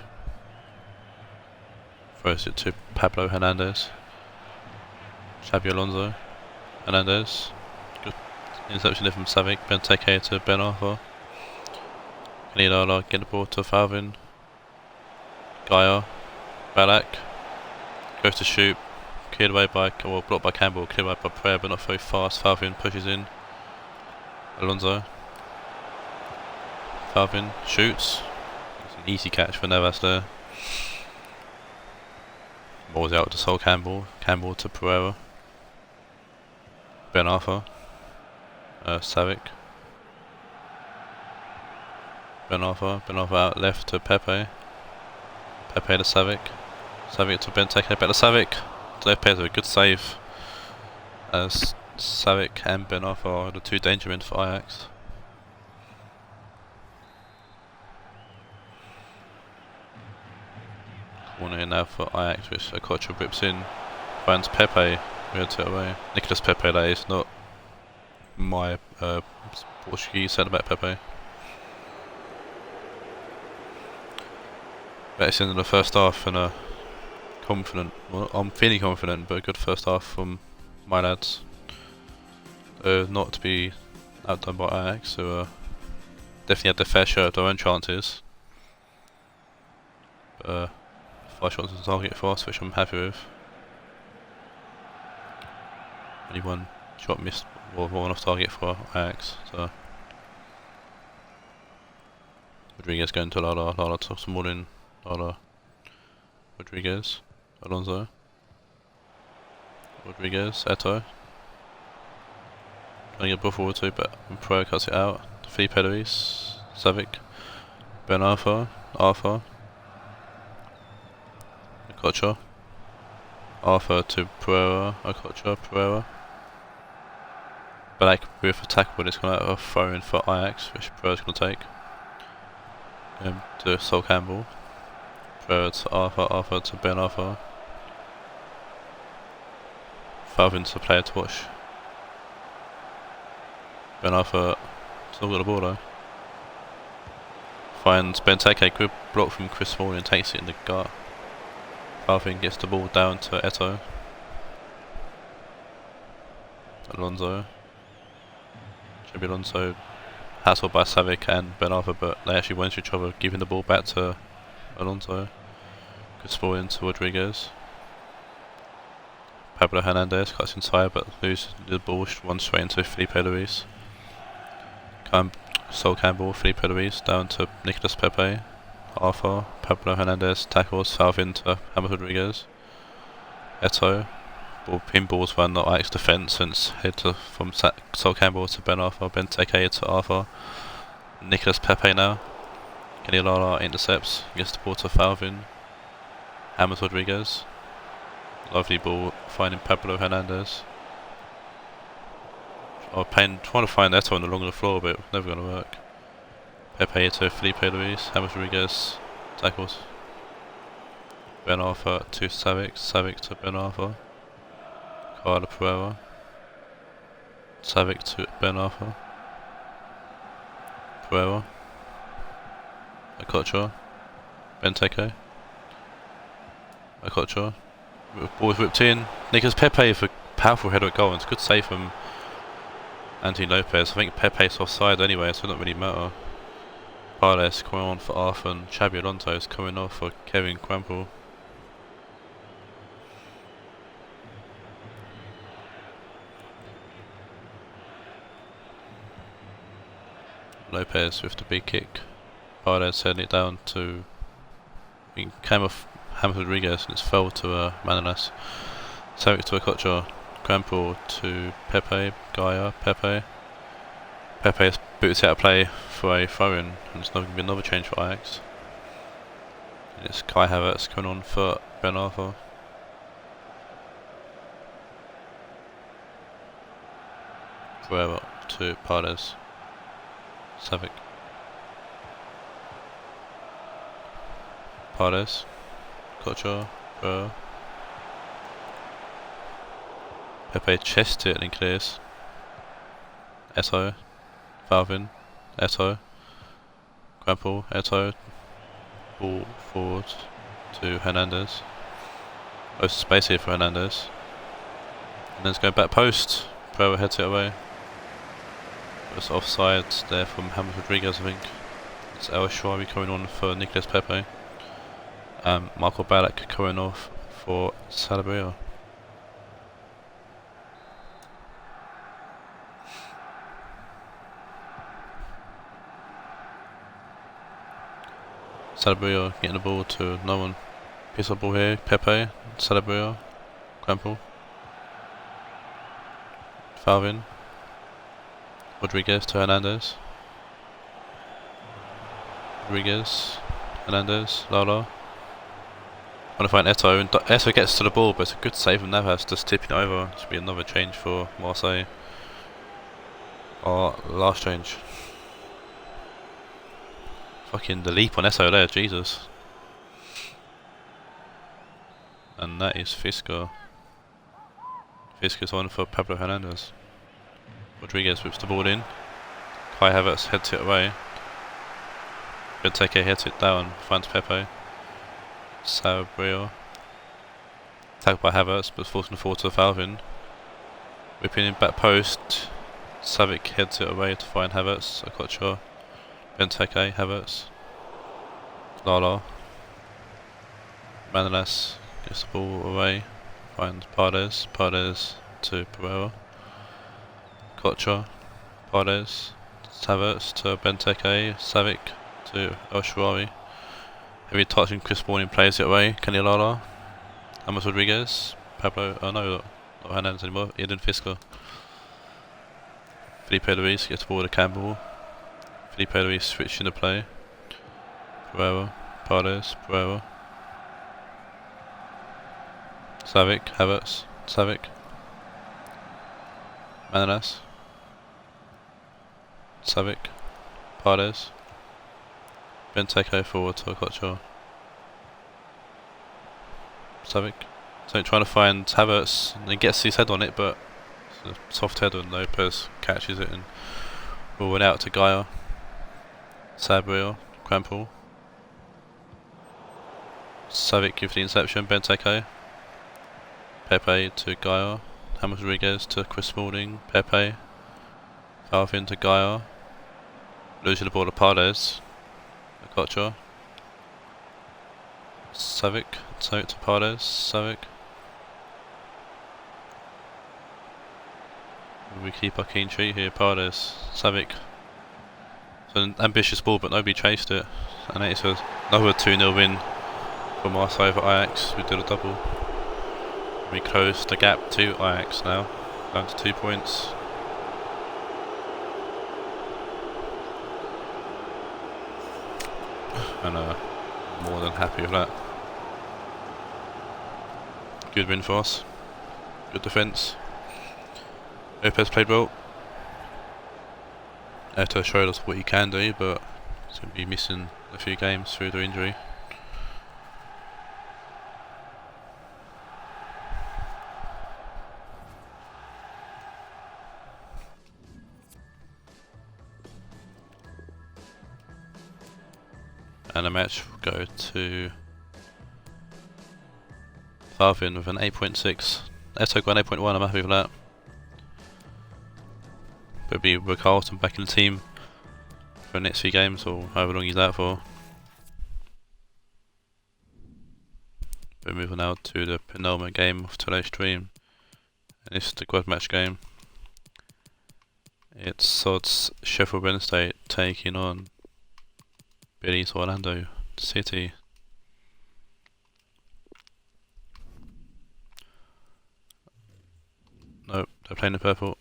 Throws it to Pablo Hernandez. Xabi Alonso. Hernandez. Good interception there from Savic. Benteke to Ben Arfa. Kenny Lala get the ball to Falvin. Gaia. Balak. Goes to shoot. Cleared away by, well, blocked by Campbell, cleared away by Prayer, but not very fast. Falvin pushes in. Alonso. Falvin shoots. It's an easy catch for Navas there. Ball's out to Sol Campbell. Campbell to Pereira. Ben Arfa. Savic. Ben Arfa out left to Pepe. Pepe to Savic. Savic to Benteke, back to Savic. Left pair, a good save. As Savic and Ben Arfa are the two danger men for Ajax. Corner in now for Ajax, which Okocha whips in. Finds Pepe, we had to away. Nicolas Pepe, that is, not my Portuguese centre back Pepe. But it's in the first half and confident. Well, I'm feeling confident, but a good first half from my lads. Not to be outdone by Ajax, who definitely had their fair share of their own chances. But 5 shots on target for us, which I'm happy with. Only one shot missed, or one off target for Ajax. So Rodriguez going to Lala. Lala toss them all in. Lala. Rodriguez. Alonso. Rodriguez. Eto. Trying to get ball forward too, but Pro cuts it out. Felipe Luis. Savic. Ben Arfa. Arfa. Okocha. Arfa to Pereira. Okocha. Pereira. Balak with a tackle, but it's going to throw in for Ajax, which Pereira's going to take. To Sol Campbell. Pereira to Arfa. Arfa to Ben Arfa. Falvin's the player to watch. Ben Arfa still got the ball though. Finds Benteke, good block from Chris Smalling and takes it in the gut. Falvin gets the ball down to Eto. Alonso. Xabi Alonso hassled by Savic and Ben Arfa, but they actually went to each other, giving the ball back to Alonso. Good Smalling to Rodriguez. Pablo Hernandez cuts inside but loses the ball, runs straight into Felipe Luis. Sol Campbell, Felipe Luis down to Nicolas Pepe. Arfa, Pablo Hernandez tackles Falvin to James Rodriguez. Eto. Pinballs run the Ajax defence and head from Sol Campbell to Ben Arfa. Benteke to Arfa. Nicolas Pepe now. Kenny Lala intercepts, gets the ball to Falvin. James Rodriguez. Lovely ball, finding Pablo Hernandez. Trying to find Eto along the floor, but never going to work. Pepe to Felipe Luis. James Rodriguez tackles. Ben Arfa to Savic. Savic to Ben Arfa. Carla Pereira. Savic to Ben Arfa. Pereira. Okocha. Benteke. Okocha. Ball was whipped in. Nicolas Pepe for powerful header at goal, and it's a good save from Anthony Lopez. I think Pepe's offside anyway, so it doesn't really matter. Paredes coming on for Arthur, and Xabi Alonso is coming off for Kevin Crample. Lopez with the big kick. Paredes sending it down to. It came off James Rodriguez and it's fell to Manolas. Savic to Okocha. Crample to Pepe. Gaia. Pepe. Pepe's boots out of play for a throw-in, and there's going to be another change for Ajax. And it's Kai Havertz coming on for Ben Arthur. Forever to Paredes. Savic. Paredes. Kocha. Pepe chests it and clears. Eto. Valvin. Eto. Crample. Eto. Ball forward to Hernandez. Most space here for Hernandez. And then it's going back post. Pereira heads it away. It's offside there from James Rodriguez, I think. It's El Sharawi coming on for Nicolas Pepe. Michael Ballack coming off for Calabria. Calabria getting the ball to no one. Piece of ball here. Pepe. Calabria. Crample. Falvin. Rodriguez to Hernandez. Rodriguez. Hernandez. Lala. Want to find Eto, and Eto gets to the ball, but it's a good save from Navas, just tipping it over. Should be another change for Marseille. Or last change. Fucking the leap on Eto there, Jesus. And that is Fisco. Fisco's on for Pablo Hernandez. Rodriguez whips the ball in. Kai Havertz heads it away. Benteke heads it down, finds Pepe. Sabrio. Tagged by Havertz, but forcing the forward to Falvin. Whipping in back post. Savic heads it away to find Havertz. Okocha. Benteke, Havertz. Lala. Manolas gets the ball away. Finds Paredes. Paredes to Pereira. Okocha. Paredes. Havertz to Benteke. Savic to El Sharawi. Heavy touch and Chris Smalling plays it away. Kenny Lala. James Rodriguez. Pablo. Oh no, not Hernandez anymore. Eden Fisco. Felipe Luis gets the ball to Campbell. Felipe Luis switching the play. Pereira. Paredes. Pereira. Savic. Havertz. Savic. Manolas. Savic. Paredes. Benteke forward to Okocha. Savic. So trying to find Havertz, and he gets his head on it, but it's a soft header, and Lopez catches it and roll it out to Gaia. Sabrio, Crample. Savic gives the interception. Benteke. Pepe to Gaia. James Rodriguez to Chris Smalling. Pepe. Falvin to Gaia. Losing the ball to Paredes. Okocha. Savic. Savic to Paredes. Savic. We keep our keen sheet here. Paredes. Savic. It's an ambitious ball, but nobody chased it. And it's another 2-0 win for Marseille over Ajax. We did a double. We closed the gap to Ajax now, down to 2 points. And more than happy with that. Good win for us. Good defence. Lopez played well. Eto showed us what he can do, but he's going to be missing a few games through the injury. And the match will go to Farvin with an 8.6. Eto got an 8.1, I'm happy with that. It'll be with Carlton back in the team for the next few games, or however long he's out for. We're moving now to the penultimate game of today's stream, and this is the quad match game. It's Sod's Sheffield Wednesday taking on Billy's Orlando City. Nope, they're playing in purple.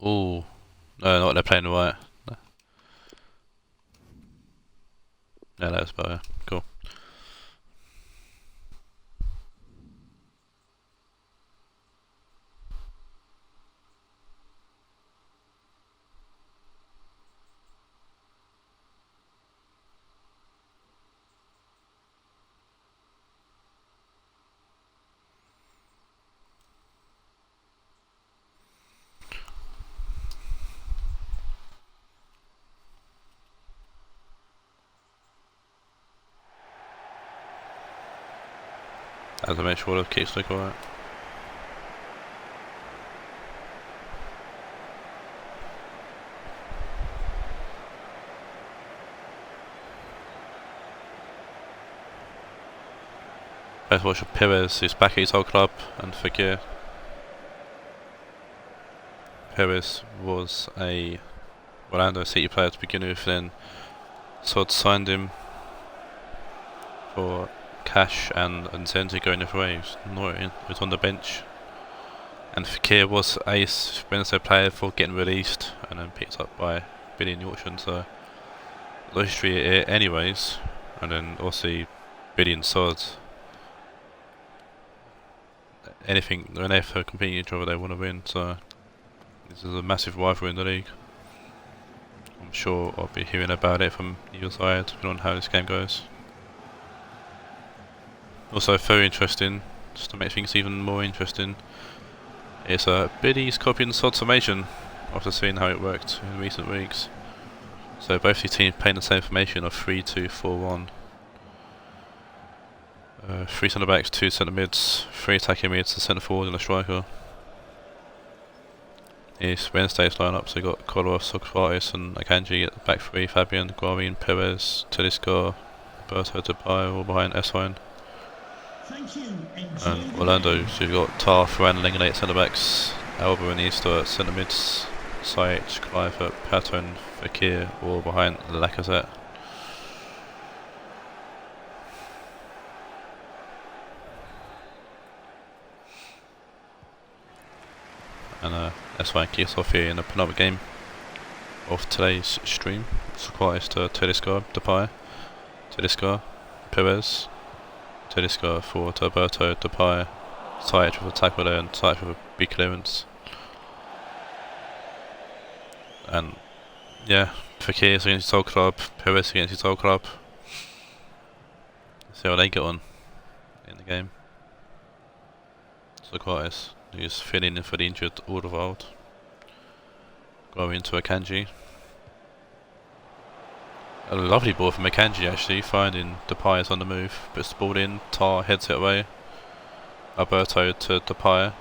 Ooh, no, they're playing in white. No. Yeah, that was better. Cool. As I make sure the kicks look alright. Best watch of Perez, who's back at his old club, and Fekir. Perez was a Orlando City player to begin with, then Sod signed him for cash and incentive going the other way. He was on the bench, and Fekir was a Wednesday player for getting released and then picked up by Billy in the auction, so low history anyways. And then also Billy and Sod, anything when they're competing each other they want to win, so this is a massive rivalry in the league. I'm sure I'll be hearing about it from either side depending on how this game goes. Also very interesting, just to make things even more interesting, is Billy's copying Sod's formation after seeing how it worked in recent weeks. So both these teams playing the same formation of 3-2-4-1. 3 centre backs, 2 centre mids, 3 attacking mids, a centre forward and a striker. It's Wednesday's lineup, so you've got Kolos, Socrates and Akanji at the back 3, Fabian, Guarin, Perez, Tedesco, Berto, Depay all behind S-Line. And Orlando, so you've got Tar, Ferran, Lenglet at centre backs, Alba and Easter at centre mids, Saich, Kluivert, Pato and Fekir all behind Lacazette. And that's why I kicks off here in the penultimate game of today's stream. Socrates to Tedesco, Depay, Tedesco, Perez, Tedesco for Alberto, Depay, Saich with a tackle there and Saich with a big clearance. And yeah, Fekir against his old club, Perez against his old club. See how they get on in the game. Socrates, who's filling in for the injured Alderweireld. Going into Akanji. A lovely ball from Akanji actually, finding Depay on the move. Puts the ball in, Tar heads it away. Alberto to Depay.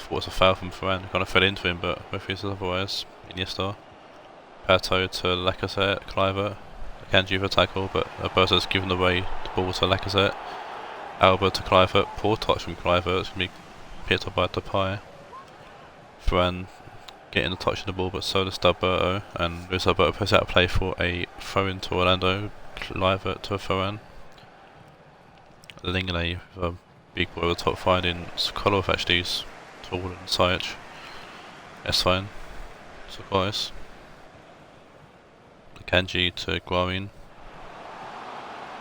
Was a foul from Ferran, kind of fell into him, but referees otherwise. Iniesta. Pato to Lacazette, Kluivert. Akanji for a tackle, but Alberto's given away the ball to Lacazette. Alba to Kluivert, poor touch from Kluivert, it's going to be picked up by Depay. Ferran getting the touch of the ball, but so does Alberto, and Luis Alberto puts out a play for a throw in to Orlando, Kluivert to Ferran. Lenglet with a big boy with the top finding Sokolov actually is taller than Saich. S-Fine, Socrates. Akanji to Guarin.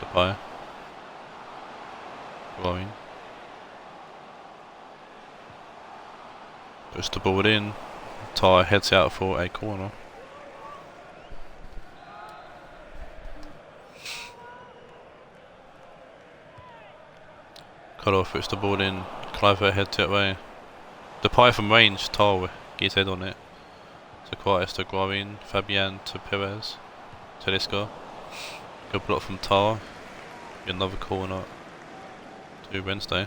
Depay. Guarin. Puts the ball in. Tar heads out for a corner. Kolos puts the ball in. Kluivert heads it away. Depay from range. Tar gets head on it. Socrates to Guarin. Fabian to Perez. Tedesco. Good block from Tar. Another corner to Wednesday.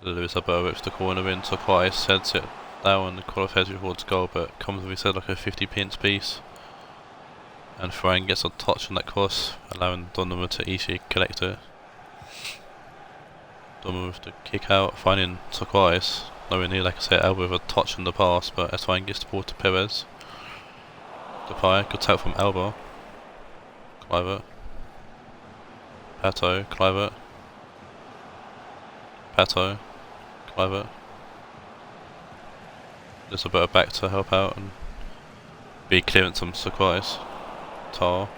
Luis Alberto whips the corner in, Taawoun heads it down, the corner heads towards goal, but comes, we said, like a 50p piece. And Ferran gets a touch on that cross, allowing Dortmund to easily collect it. Dortmund with the kick out, finding Taawoun, nowhere near, like I said, Alba with a touch on the pass, but Ferran gets the ball to Perez. Depay, good tap from Alba. Kluivert. Pato, Kluivert. Pato, Kluivert. There's a bit of back to help out and be clearance from Taawoun. Tar.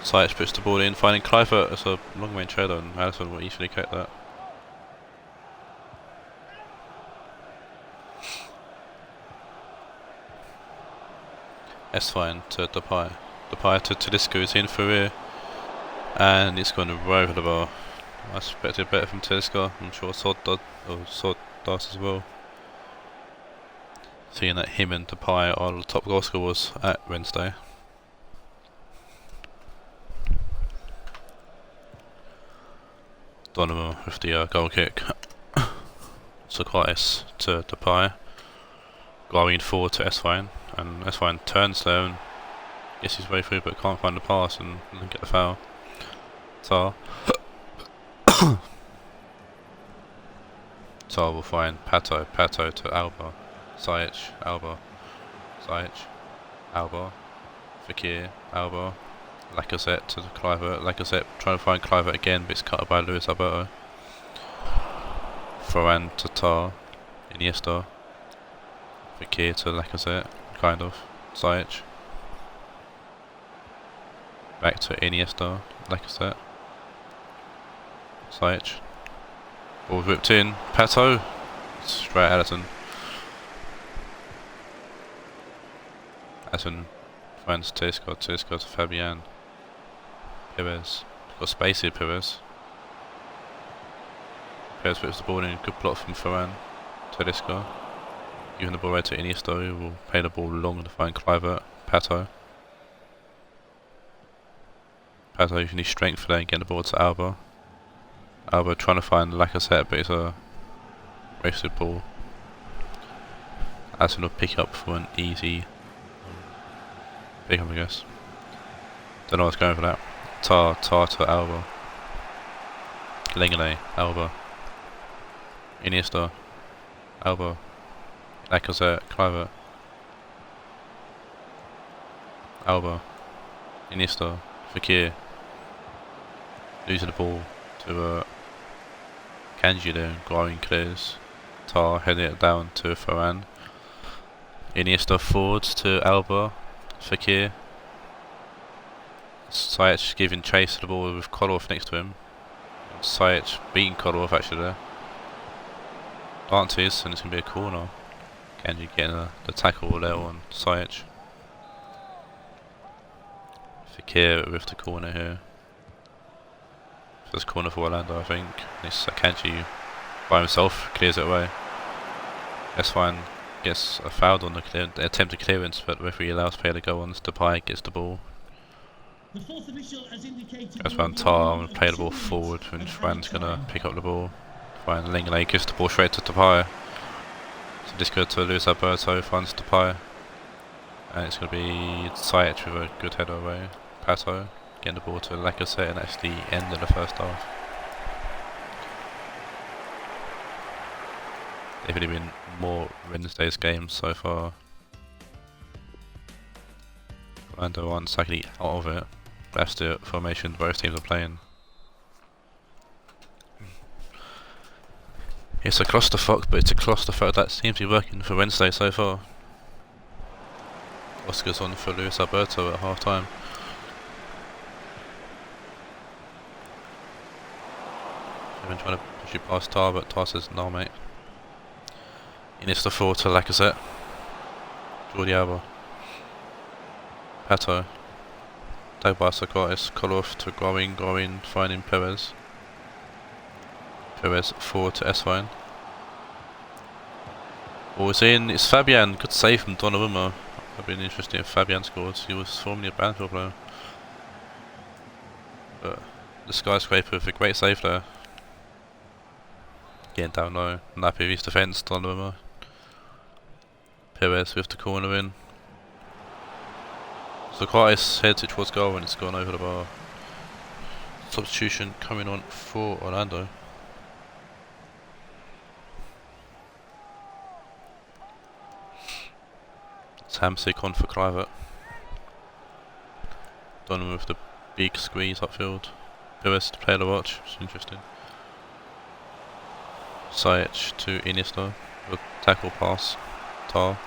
Sajic puts the ball in, finding Kluivert as a long range header, and Alisson will easily catch that. Fine to Depay. Depay to Tedesco, is in for rear. And it's going to right over the bar. I expected better from Tedesco. I'm sure Sod does as well. Seeing that him and Depay are the top goal scorers at Wednesday. Donovan with the goal kick. Taawoun to Depay. Going forward to Fine. And Fine turns there and gets his way through but can't find the pass and get the foul. Tar. Tar will find Pato to Alba. Sajic, Alba. Sajic, Alba. Fekir, Alba. Lacazette to Kluivert. Lacazette trying to find Kluivert again, but it's cut by Luis Alberto. Ferran to Tar. Iniesta. Fekir to Lacazette, kind of. Sajic. Back to Iniesta. Lacazette. Sajic. Ball whipped in. Pato. Straight at Alisson. Alisson finds Tedesco to Fabian. Perez. Got space here, Perez. Perez whips the ball in. Good block from Ferran. Tedesco. Giving the ball right to Iniesta, who will play the ball long to find Kluivert. Pato. Pato using his strength for that and getting the ball to Alba. Alba trying to find Lacazette, but it's a wasted ball. Alisson will pick up for an easy pick up, I guess. Don't know what's going for that. Tar to Alba. Lenglet, Alba. Iniesta. Alba. Lacazette, Kluivert. Alba. Iniesta. Fekir. Losing the ball to Kanji there, growing clears. Tar heading it down to Ferran. Iniesta forwards to Alba. Fekir. Sajic giving chase to the ball with Kodorov next to him. Sajic beating Kodorov actually there. Dantes, and it's going to be a corner. Kanji getting the tackle there on Sajic. Fekir with the corner here. First corner for Orlando, I think. It's Kanji by himself, clears it away. Fine gets a foul on the attempted clearance, but the referee allows player to go on. Depay gets the ball. Fine Tar will play the ball forward, and Ferran's going to pick up the ball. Fine Lenglet gives the ball straight to Depay. So this goes to Luis Alberto, finds Depay. And it's going to be Sajic with a good header away. Pato getting the ball to Lacazette, and that's the end of the first half. Definitely been more Wednesday's games so far. Orlando aren't exactly out of it. That's the formation both teams are playing. It's a clusterfuck, but it's a clusterfuck that seems to be working for Wednesday so far. Oscar's on for Luis Alberto at half time. I've been trying to push it past Tar, but Tar says no, mate. Iniesta forward to Lacazette. Jordi Alba. Pato. Tagged by Socrates. Kodorov to Growing, finding Perez. Perez forward to Fine. Ball is in, it's Fabian. Good save from Donnarumma. That'd been interesting if Fabian scored. He was formerly a Banfield player. But the skyscraper with a great save there. Getting down low. I'm happy with his defence, Donnarumma. Perez with the corner in. Socrates heads it towards goal and it's gone over the bar. Substitution coming on for Orlando. It's Hamsik on for Kluivert. Donnarumma with the big squeeze upfield. Perez to play the watch, it's interesting. Sajic to Iniesta, a tackle pass, Tar.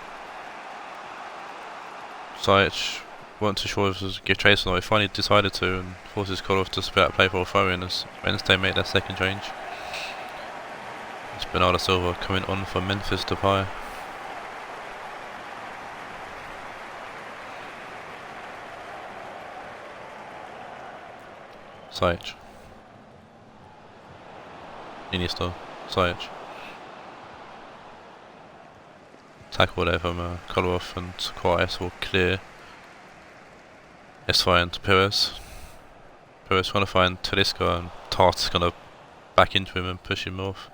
Sajic wasn't too sure if it was give chase or not, he finally decided to and forces Kolov to split out play for a throw in as Wednesday made their second change. It's Bernardo Silva coming on for Memphis Depay. Sajic. Iniesta. Sajic. Tackle there from Kolov and Socrates will clear. S5 to Perez. Perez trying to find Talisca and Tart's gonna back into him and push him off.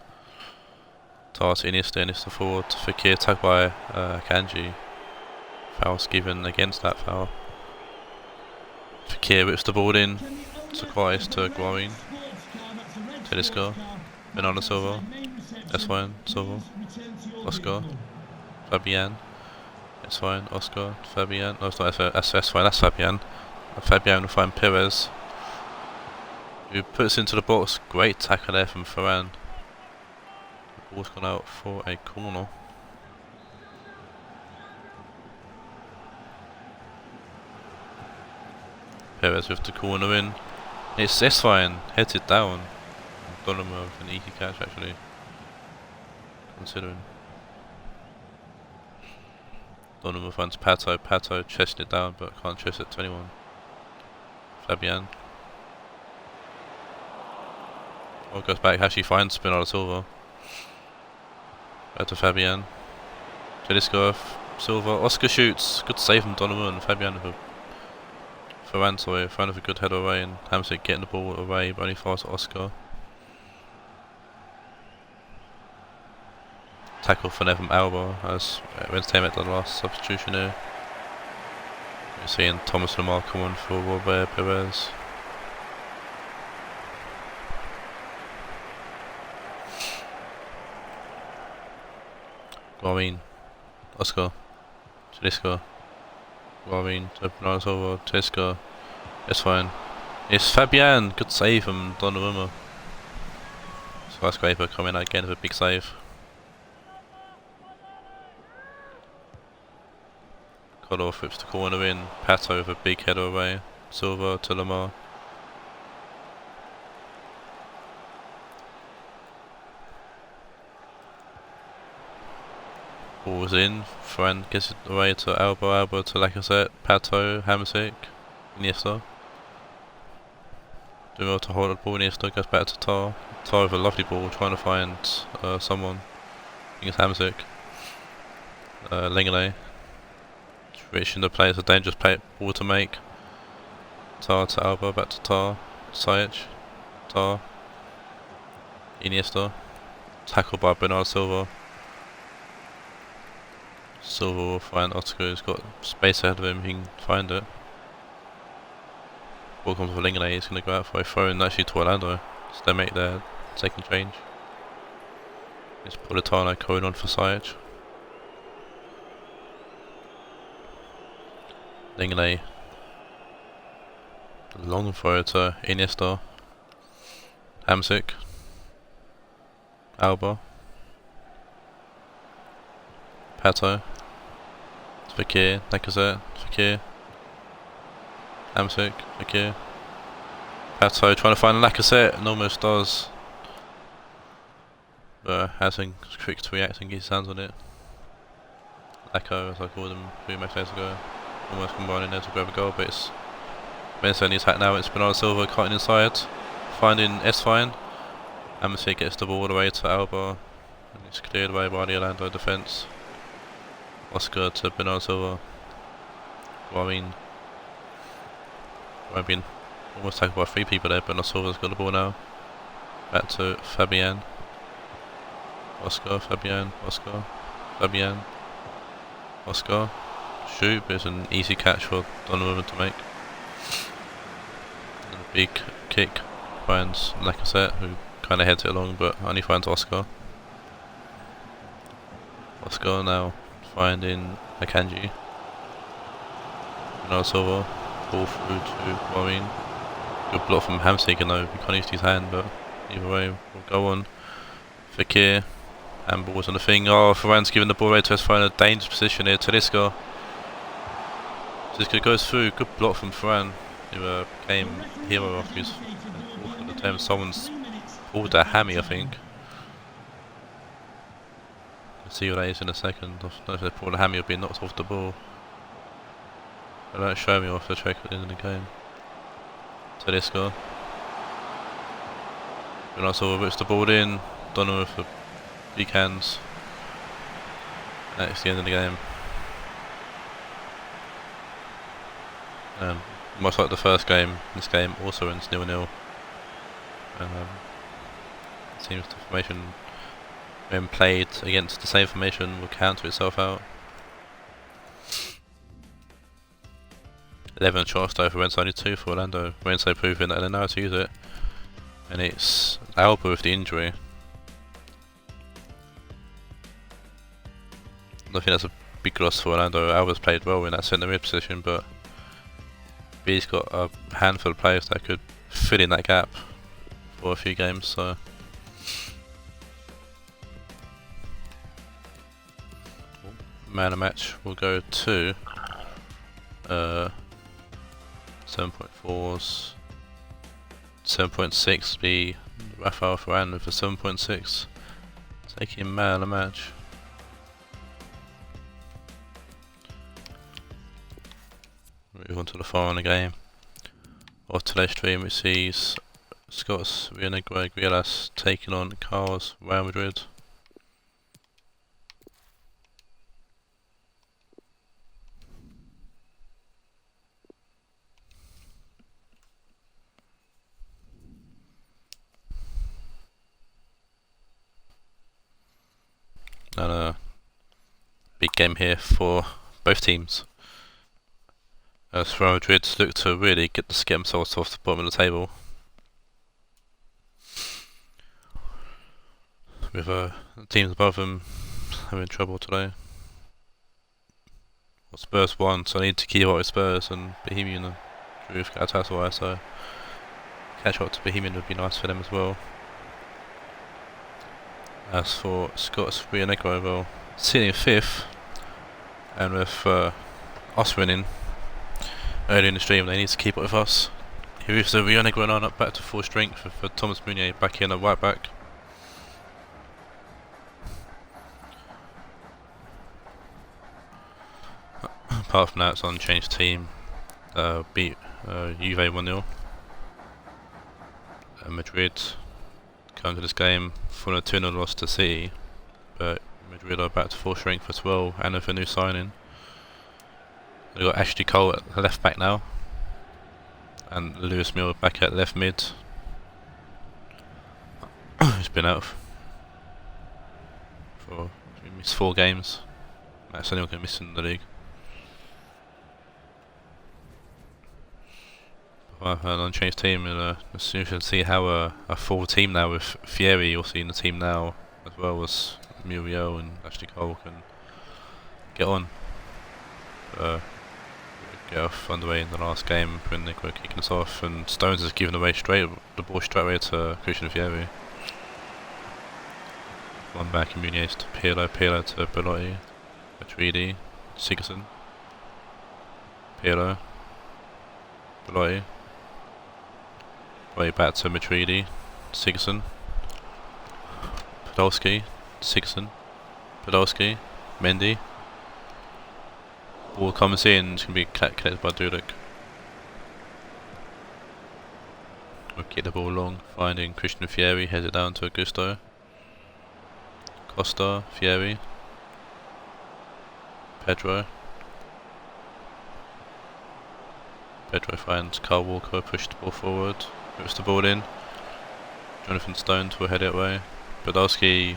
Tart Iniesta, Iniesta forward to Fekir, tagged by Kanji. Foul's given against that foul. Fekir whips the ball in. Socrates to Guarin. Talisca. Bernardo Silva. S5 Silva. Oscar. Fabian. S5 Oscar. Fabian. No, it's not S5, that's Fabian. Fabian will find Perez, who puts into the box. Great tackle there from Ferran. The ball's gone out for a corner. Perez with the corner in. It's S5 heads it down. Donnarumma with an easy catch actually, considering. Donnarumma finds Pato, Pato chesting it down but can't chest it to anyone. Fabian. Oh, goes back, actually finds Bernardo Silva. Back to Fabian. Tedesco, Silva, Oscar shoots, good save from Donnarumma and Fabian with a Ferran, sorry, Ferran with a good header away and Hamsik getting the ball away but only fast Oscar. Tackle for Nevin Alba as Wednesday made the last substitution here. We're seeing Thomas Lemar come on for Robert Perez. Guarin, Oscar, Tedesco, Guarin, Bernardo Silva, Tedesco, it's fine. It's Fabian, good save from Donnarumma. Skyscraper coming out again with a big save. Kolov whips the corner in, Pato with a big header away, Silva to Lemar. Ball's in, Ferran gets it away to Alba, Alba to Lacazette, Pato, Hamsik, Iniesta. Doing well to hold the ball, Iniesta goes back to Tar. Tar with a lovely ball, trying to find someone. I think it's Hamsik. Lengele. Reaching the play, it's a dangerous ball to make. Tar to Alba, back to Tar. Sajic. Tar. Iniesta. Tackled by Bernardo Silva. Silva will find Oscar, who's got space ahead of him, he can find it. Ball comes for Lengele, he's going to go out for a throw and actually to Orlando. So they make their second change. It's Politano going on for Sajic. Lengele. Long throw to Iniesta. Hamsik. Alba. Pato. Fekir, Lacazette, Fekir. Hamsik, Fekir. Pato trying to find Lacazette and almost does. But hasn't quick to react and get his hands on it. Laco, as I called him a few matches ago. Almost combining there to grab a goal, but it's Mensa in the attack now. It's Bernardo Silva cutting inside, finding S-Fine. Hamsik gets the ball all the way to Alba and it's cleared away by the Orlando defence. Oscar to Bernardo Silva. Guarin Almost tackled by 3 people there, but Silva's got the ball now. Back to Fabian. Oscar, Fabian, Oscar, Fabian, Oscar. Shoot, but it's an easy catch for Donovan to make. And a big kick finds Lacazette, who kind of heads it along, but only finds Oscar. Oscar now finding Akanji. Bernardo Silva, ball through to Maureen. Good block from Hamsik, though he can't use his hand, but either way, we'll go on. Fekir, handballs on the thing. Oh, Ferran's giving the ball away to us, find a dangerous position here. Talisca. Talisca goes through, good block from Ferran, who became hero after his fourth attempt. Someone's pulled a hammy, I think. We'll see what that is in a second. I don't know if they pulled a hammy or been knocked off the ball. They don't show me off the check at the end of the game. Talisca. Bernardo Silva whips the ball in. Donovan with the big hands. That's the end of the game. Much like the first game, this game also ends 0-0. It seems the formation, when played against the same formation, will counter itself out. 11 shots though for Renzo, only 2 for Orlando. Renzo proving that they know how to use it. And it's Alba with the injury. I think that's a big loss for Orlando. Alba's played well in that centre mid position, but B's got a handful of players that could fill in that gap for a few games. So man of match will go to 7.4s. 7.6 be Rafael Varane with a 7.6, taking man of the match. Move on to the final game of today's stream, which sees Scots Rionegro Guilas taking on Carl's Real Madrid. And a big game here for both teams, as Real Madrid look to really get themselves off the bottom of the table, with teams above them having trouble today. Well, Spurs won, so I need to keep up with Spurs, and Bohemian drew with Galatasaray, so catch up to Bohemian would be nice for them as well. As for Scots Rionegro, well, sitting in 5th, and with us winning early in the stream, they need to keep up with us. Here is the Rionegro line up back to full strength for Thomas Meunier back in at right back. Apart from that, it's an unchanged team. Beat Juve 1-0. Madrid come to this game from a 2-0 loss to City, but Madrid are back to full strength as well, and with a new signing. They've got Ashley Cole at left back now, and Lewis Miller back at left mid. He's been out for he missed 4 games. That's only going to miss in the league. An unchanged team, and as soon as you can see how a full team now with Fieri, you'll see in the team now, as well as Muriel and Ashley Cole can get on. Get off underway in the last game when they were kicking us off, and Stones has given away the ball straight away to Christian Fieri. One back in Muniz to Pirlo, Pirlo to Belotti, Matuidi, Sigurdsson, Pirlo, Belotti. Way back to Matuidi, Sigurdsson, Podolski, Sigurdsson, Podolski, Mendy. Ball comes in, it's going to be collected by Dudek. We'll get the ball long, finding Christian Fieri, heads it down to Augusto. Costa, Fieri, Pedro, Pedro finds Carl Walker, pushed the ball forward, puts the ball in. Jonathan Stones will head it away. Podolski,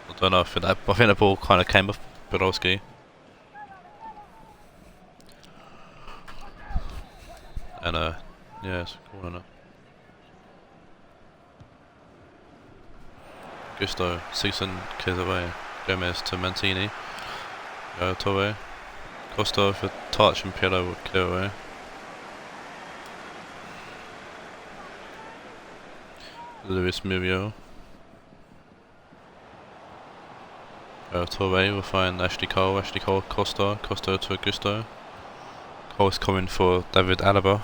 I don't know, I think the ball kind of came off Podolski. And yeah, it's a corner now. Gusto, Season clears away. Gomez to Mantini. Torre. Costa for touch and Pirlo will clear away. Luis Murillo. Torre will find Ashley Cole, Costa to Augusto. Cole's coming for David Alaba.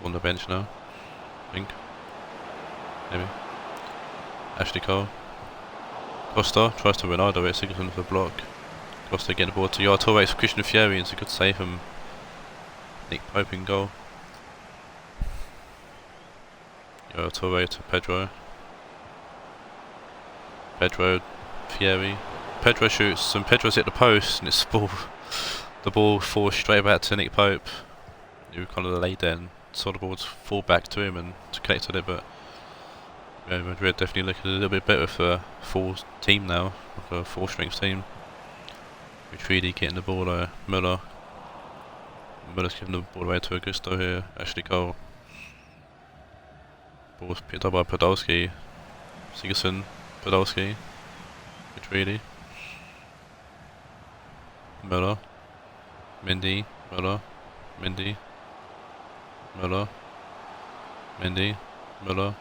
On the bench now, I think. Maybe. Ashley Cole. Costa tries to Ronaldo, it's Sigurdsson for the block. Costa getting the ball to Torre for Christian Fieri, and it's a good save from Nick Pope in goal. Torre to Pedro. Fieri. Pedro shoots and Pedro's hit the post, and it's the ball falls straight back to Nick Pope. He was kind of laid there and saw the ball fall back to him and to connect with it, but yeah, Madrid definitely looking a little bit better for a full team now, like a full strength team. Retreaty getting the ball there. Muller's giving the ball away to Augusto here. Ashley Cole. Ball's picked up by Podolski. Sigurdsson, Podolski. Retreaty. Muller. Mendy. Muller. Mendy. Muller. Mendy. Muller.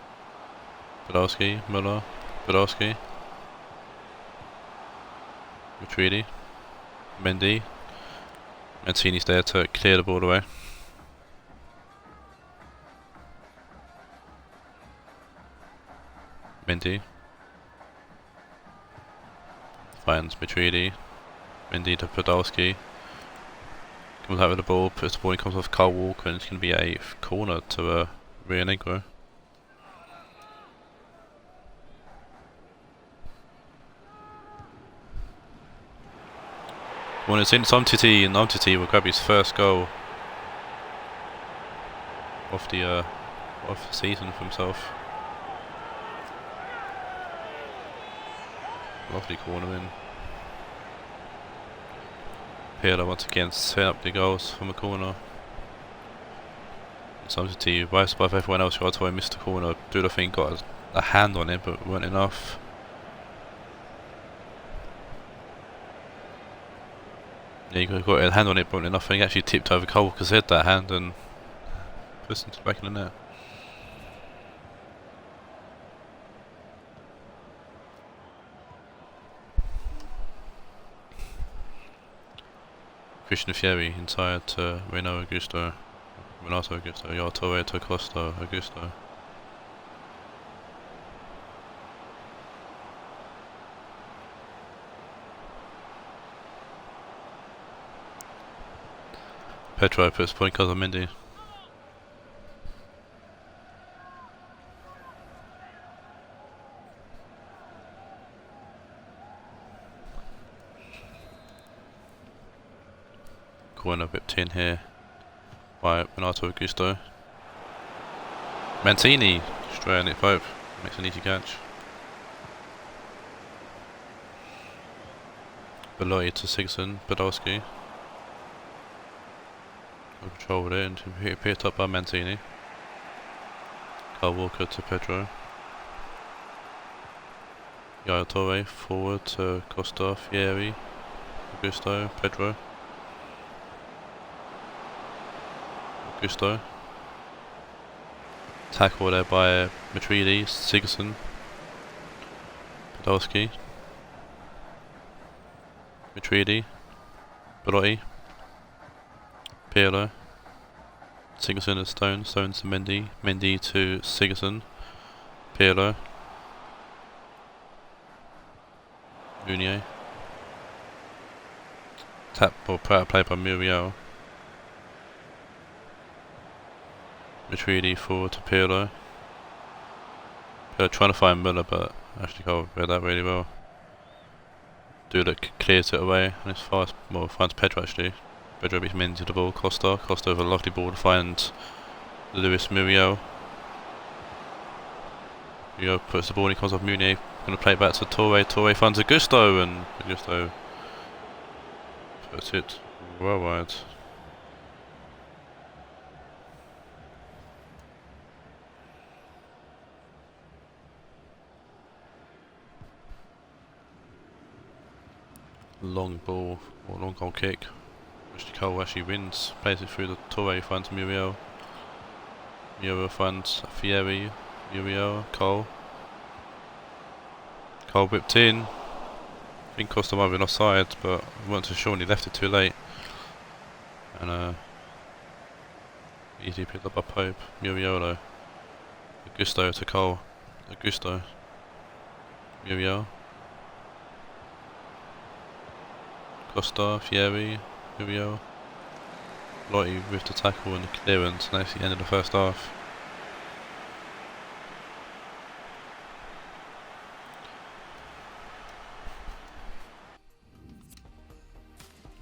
Podolski. Muller. Podolski. Retreaty. Mendy. Mancini's there to clear the ball away. Mendy. Finds Matchday. Mendy to Podolski. Comes out with the ball, puts the ball in, comes off Carl Walker, and it's going to be a corner to Rionegro. When it's in, it's Umtiti, and Umtiti will grab his first goal off the season for himself. Lovely corner in. Pirlo once again set up the goals from the corner. It's Umtiti, by everyone else who I told him missed the corner. Duda think got a hand on it, but weren't enough. Yeah, you got a hand on it, but enough. He actually tipped over Cole because he had that hand and pushed into the back of the net. Christian Fieri inside to Renato Augusto. Torre to Costa Augusto. Pedro puts point because of Mendy. Corner whipped in here by Renato Augusto. Mancini straight on it, Pope makes an easy catch. Beloy to Sigurdsson, Podolski. Controlled it and picked up by Mancini. Carl Walker to Pedro. Torre forward to Costa, Fieri, Augusto, Pedro. Augusto. Tackle there by Matchday, Sigurdsson, Podolski. Matchday, Beloy. Pirlo. Sigurdsson and Stones to Mendy to Sigurdsson. Pirlo. Meunier. Tap or play by Muriel. Matchday forward to Pirlo. Pirlo trying to find Muller, but actually read that really well. Dudek clears it away and it's fast. Well, finds Pedro actually. Pedro beats Mendy to the ball. Costa with a lovely ball to find Luis Muriel. Muriel puts the ball and he comes off Munier. Going to play it back to Torre. Torre finds Augusto and Augusto puts it well wide. Long ball or long goal kick, which Cole actually wins. Plays it through the Torre, finds Muriel. Muriel finds Fieri. Muriel, Cole whipped in. I think Costa might have been offside, but I weren't too sure and he left it too late. And easily picked up by Pope. Muriel though. Augusto to Cole. Augusto. Muriel. Costa, Fieri, Muriel. Lotti with the tackle and the clearance, and that's the end of the first half.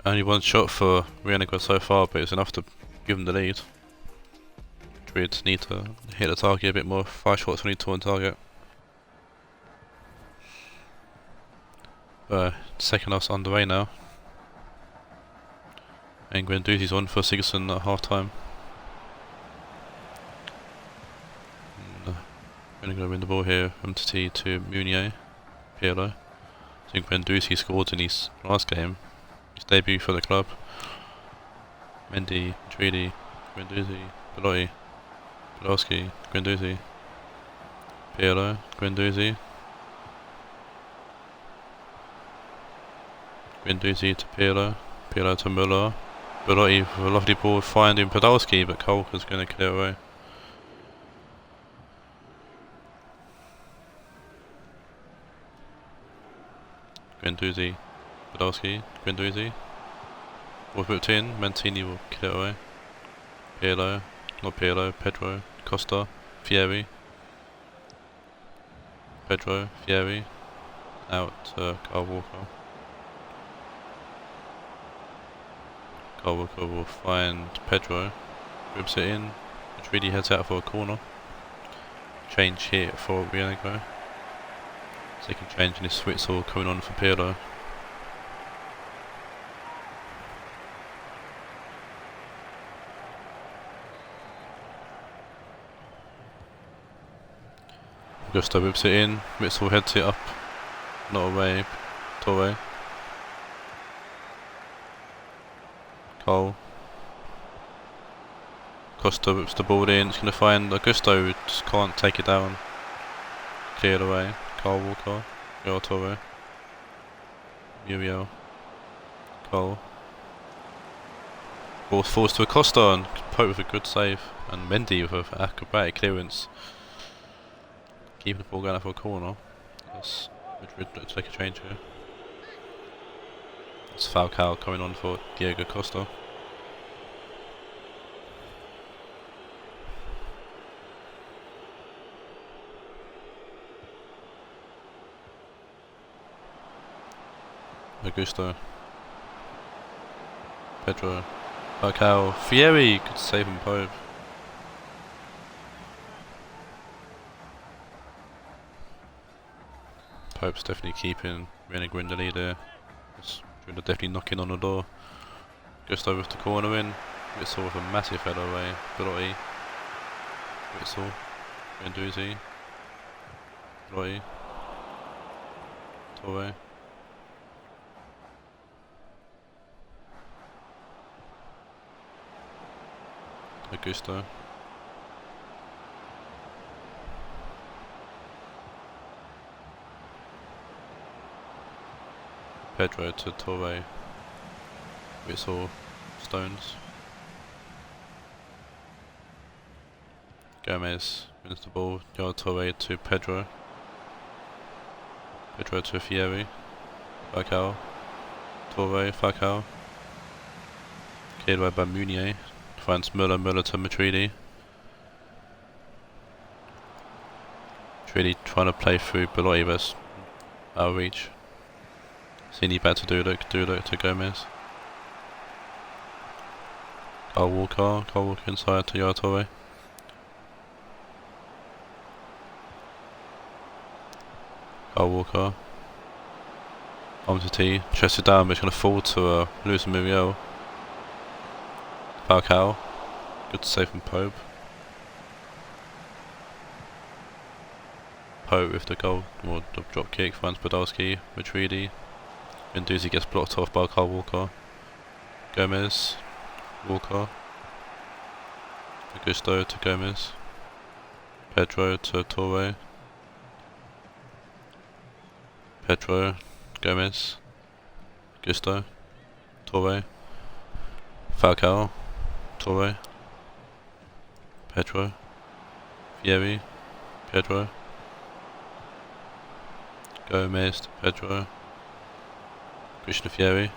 Only one shot for Rionegro so far, but it's enough to give them the lead. Madrid need to hit the target a bit more. 5 shots, only 2 on target. Second half's underway now. And Guendouzi's on for Sigurdsson at half time. We're going to win the ball here. Umtiti to Munier. Pirlo. I think Guendouzi scored in his last game. His debut for the club. Mendy, Tridi, Guendouzi, Belotti, Podolski, Guendouzi. Pirlo, Guendouzi. Guendouzi to Pirlo. Pirlo to Müller. Belotti with a lovely ball finding Podolski, but Kolka's going to clear away. Guendouzi, Podolski, Guendouzi. Ball whipped in, Mancini will clear away. Pirlo, not Pirlo, Pedro, Costa, Fieri. Pedro, Fieri. Out to Kyle Walker. Walker will find Pedro, whips it in, which really heads out for a corner. Change here for Rionegro. Second change in his Switzel coming on for Pirlo. Augusto whips it in, Witzel heads it up, not away, Torre. Cole. Costa whips the ball in, it's going to find Augusto, who just can't take it down. Cleared away. Kyle Walker. Torre. Muriel. Cole. Ball falls to Acosta and Pope with a good save. And Mendy with an acrobatic clearance. Keeping the ball going out for a corner. Yes, Madrid looks like a change here. It's Falcao coming on for Diego Costa. Augusto. Pedro. Falcao. Fieri could save him, Pope. Pope's definitely keeping Rionegro in the lead there. They're definitely knocking on the door. Just over to the corner in. Witzel with a massive header away. Belotti. Witzel. Guendouzi. Belotti. Torre. Augusto. Pedro to Torre. Whistle. Stones. Gomez wins the ball. Torre to Pedro. Pedro to Fieri. Falcao. Torre. Falcao. Cleared away by Munier. Finds Müller to Matridi. Matridi trying to play through Belotti, but out of reach. Cini back to Dudek to Gomez. Kyle Walker inside to Yaya Toure. Kyle Walker. T. Chested down, but it's going to fall to Luis Muriel. Falcao. Good save from Pope. Pope with the goal, or the drop kick, finds Podolski, Madrid. Menduzi gets blocked off by Kyle Walker. Gomez. Walker. Augusto to Gomez. Pedro to Toure. Pedro. Gomez. Augusto. Toure. Falcao. Toure. Pedro. Fieri. Pedro. Gomez to Pedro. Christian Fieri.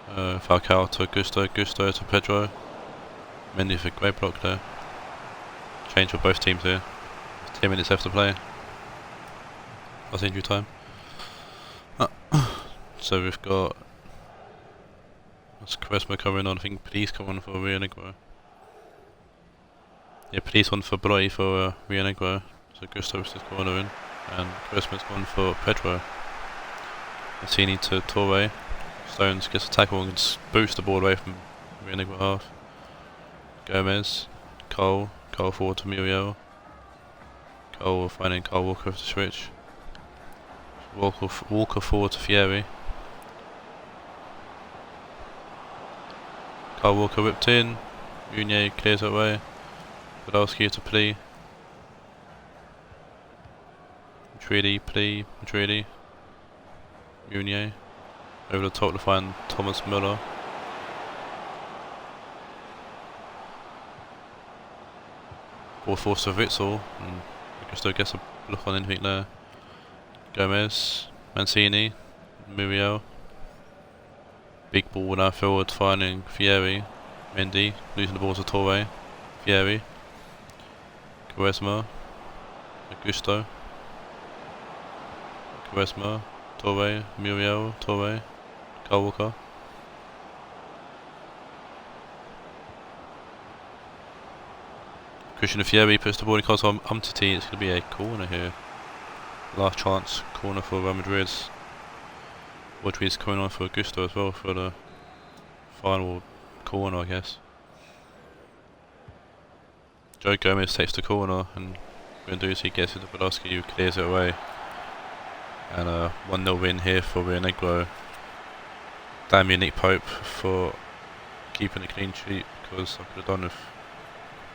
Falcao to Augusto. Augusto to Pedro. Mendy with a great block there. Change for both teams here. 10 minutes left to play. That's injury time. So we've got Quaresma coming on. I think Police come on for Rionegro. Yeah, Police on for Bloy for Rionegro. So Gustav's just corner in. And Quaresma's gone for Pedro. Mancini to Toure. Stones gets a tackle and boosts the ball away from Rionegro half. Gomez. Cole forward to Muriel. Cole finding Kyle Walker with the switch. Walker forward to Fieri. Kyle Walker whipped in. Munier clears it away. Podolski to Plea. Madrid. Munier. Over the top to find Thomas Müller. Ball force to Witzel. And Augusto gets a look on anything there. Gomez. Mancini. Muriel. Big ball now forward, finding Fieri. Mendy, losing the ball to Toure. Fieri. Quaresma. Augusto. Quaresma. Toure. Muriel. Toure. Kyle Walker. Christian Fieri puts the ball in contact on Umtiti. It's going to be a corner here. Last chance corner for Real Madrid. Rodri's coming on for Augusto as well for the final corner, I guess. Joe Gomez takes the corner and Menduzi gets it to Podolski, who clears it away. And a 1-0 win here for Rionegro. Damn you, Nick Pope, for keeping a clean sheet, because I could have done with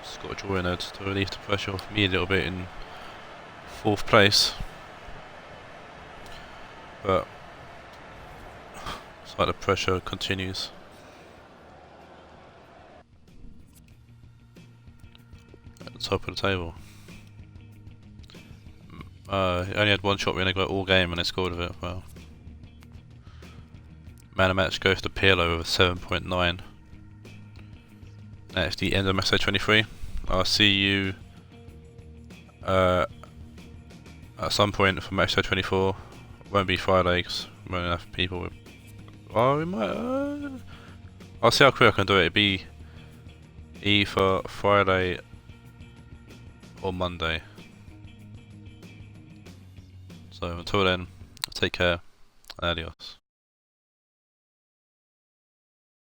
Scott draw in it to relieve the pressure off me a little bit in 4th place. But it's like the pressure continues. At the top of the table. Only had one shot Rionegro all game and they scored with it. Well, man of match goes to Pirlo with a 7.9. That's the end of Matchday 23. I'll see you at some point for Matchday 24. Won't be Friday because we won't have people with. Oh, we might. I'll see how quick I can do it. It'll be either Friday or Monday. So until then, take care. Adios.